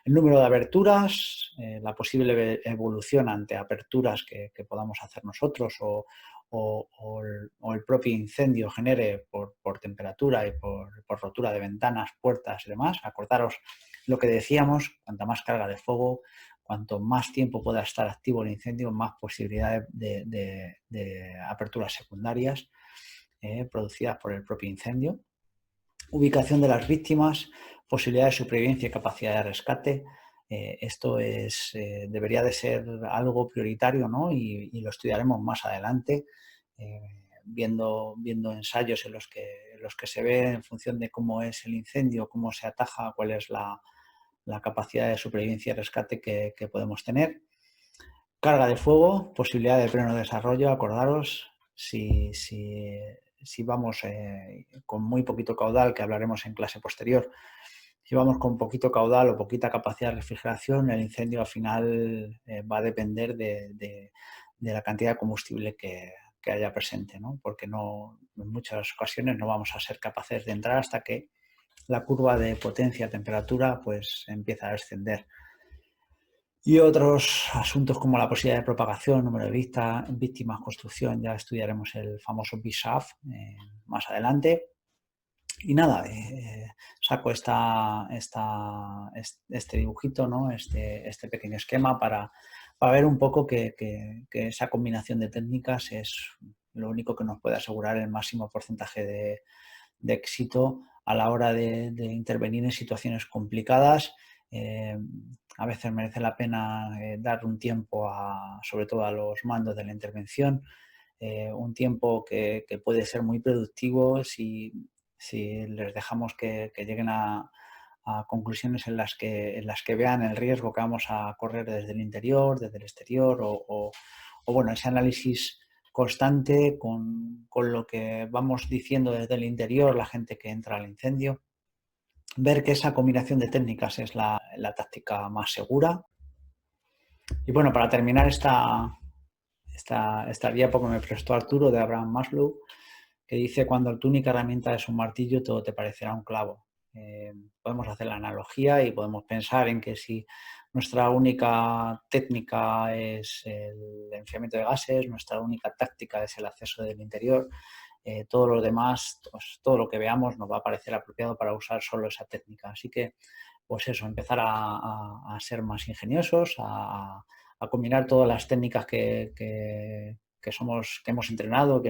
El número de aberturas, la posible evolución ante aperturas que podamos hacer nosotros o el propio incendio genere por temperatura y por rotura de ventanas, puertas y demás. Acordaros lo que decíamos, cuanta más carga de fuego, cuanto más tiempo pueda estar activo el incendio, más posibilidad de aperturas secundarias producidas por el propio incendio. Ubicación de las víctimas, posibilidad de supervivencia y capacidad de rescate. Esto debería de ser algo prioritario, ¿no? Y lo estudiaremos más adelante, viendo ensayos en los que se ve en función de cómo es el incendio, cómo se ataja, cuál es la capacidad de supervivencia y rescate que podemos tener. Carga de fuego, posibilidad de pleno desarrollo, acordaros, si vamos con muy poquito caudal, que hablaremos en clase posterior, si vamos con poquito caudal o poquita capacidad de refrigeración, el incendio al final va a depender de la cantidad de combustible que haya presente, ¿no? Porque en muchas ocasiones no vamos a ser capaces de entrar hasta que la curva de potencia-temperatura pues empieza a descender. Y otros asuntos como la posibilidad de propagación, número de víctimas, construcción, ya estudiaremos el famoso BSAF más adelante. Y nada, saco este dibujito, ¿no? este pequeño esquema para ver un poco que esa combinación de técnicas es lo único que nos puede asegurar el máximo porcentaje de éxito a la hora de intervenir en situaciones complicadas. A veces merece la pena dar un tiempo, sobre todo a los mandos de la intervención, un tiempo que puede ser muy productivo si les dejamos que lleguen a conclusiones en las que vean el riesgo que vamos a correr desde el interior, desde el exterior o bueno, ese análisis constante con lo que vamos diciendo desde el interior, la gente que entra al incendio, ver que esa combinación de técnicas es la táctica más segura. Y bueno, para terminar esta diapo que me prestó Arturo de Abraham Maslow, que dice: cuando tu única herramienta es un martillo, todo te parecerá un clavo. Podemos hacer la analogía y podemos pensar en que si nuestra única técnica es el enfriamiento de gases, nuestra única táctica es el acceso del interior, todo lo demás, pues, todo lo que veamos nos va a parecer apropiado para usar solo esa técnica. Así que, pues eso, empezar a ser más ingeniosos, a combinar todas las técnicas que hemos entrenado,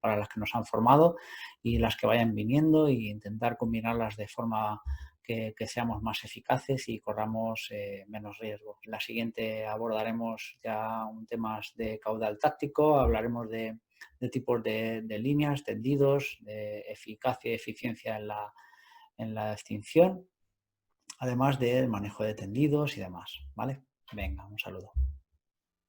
para las que nos han formado y las que vayan viniendo, e intentar combinarlas de forma que seamos más eficaces y corramos menos riesgo. En la siguiente abordaremos ya un tema de caudal táctico, hablaremos de tipos de líneas, tendidos, de eficacia y eficiencia en la extinción, además del manejo de tendidos y demás, ¿vale? Venga, un saludo.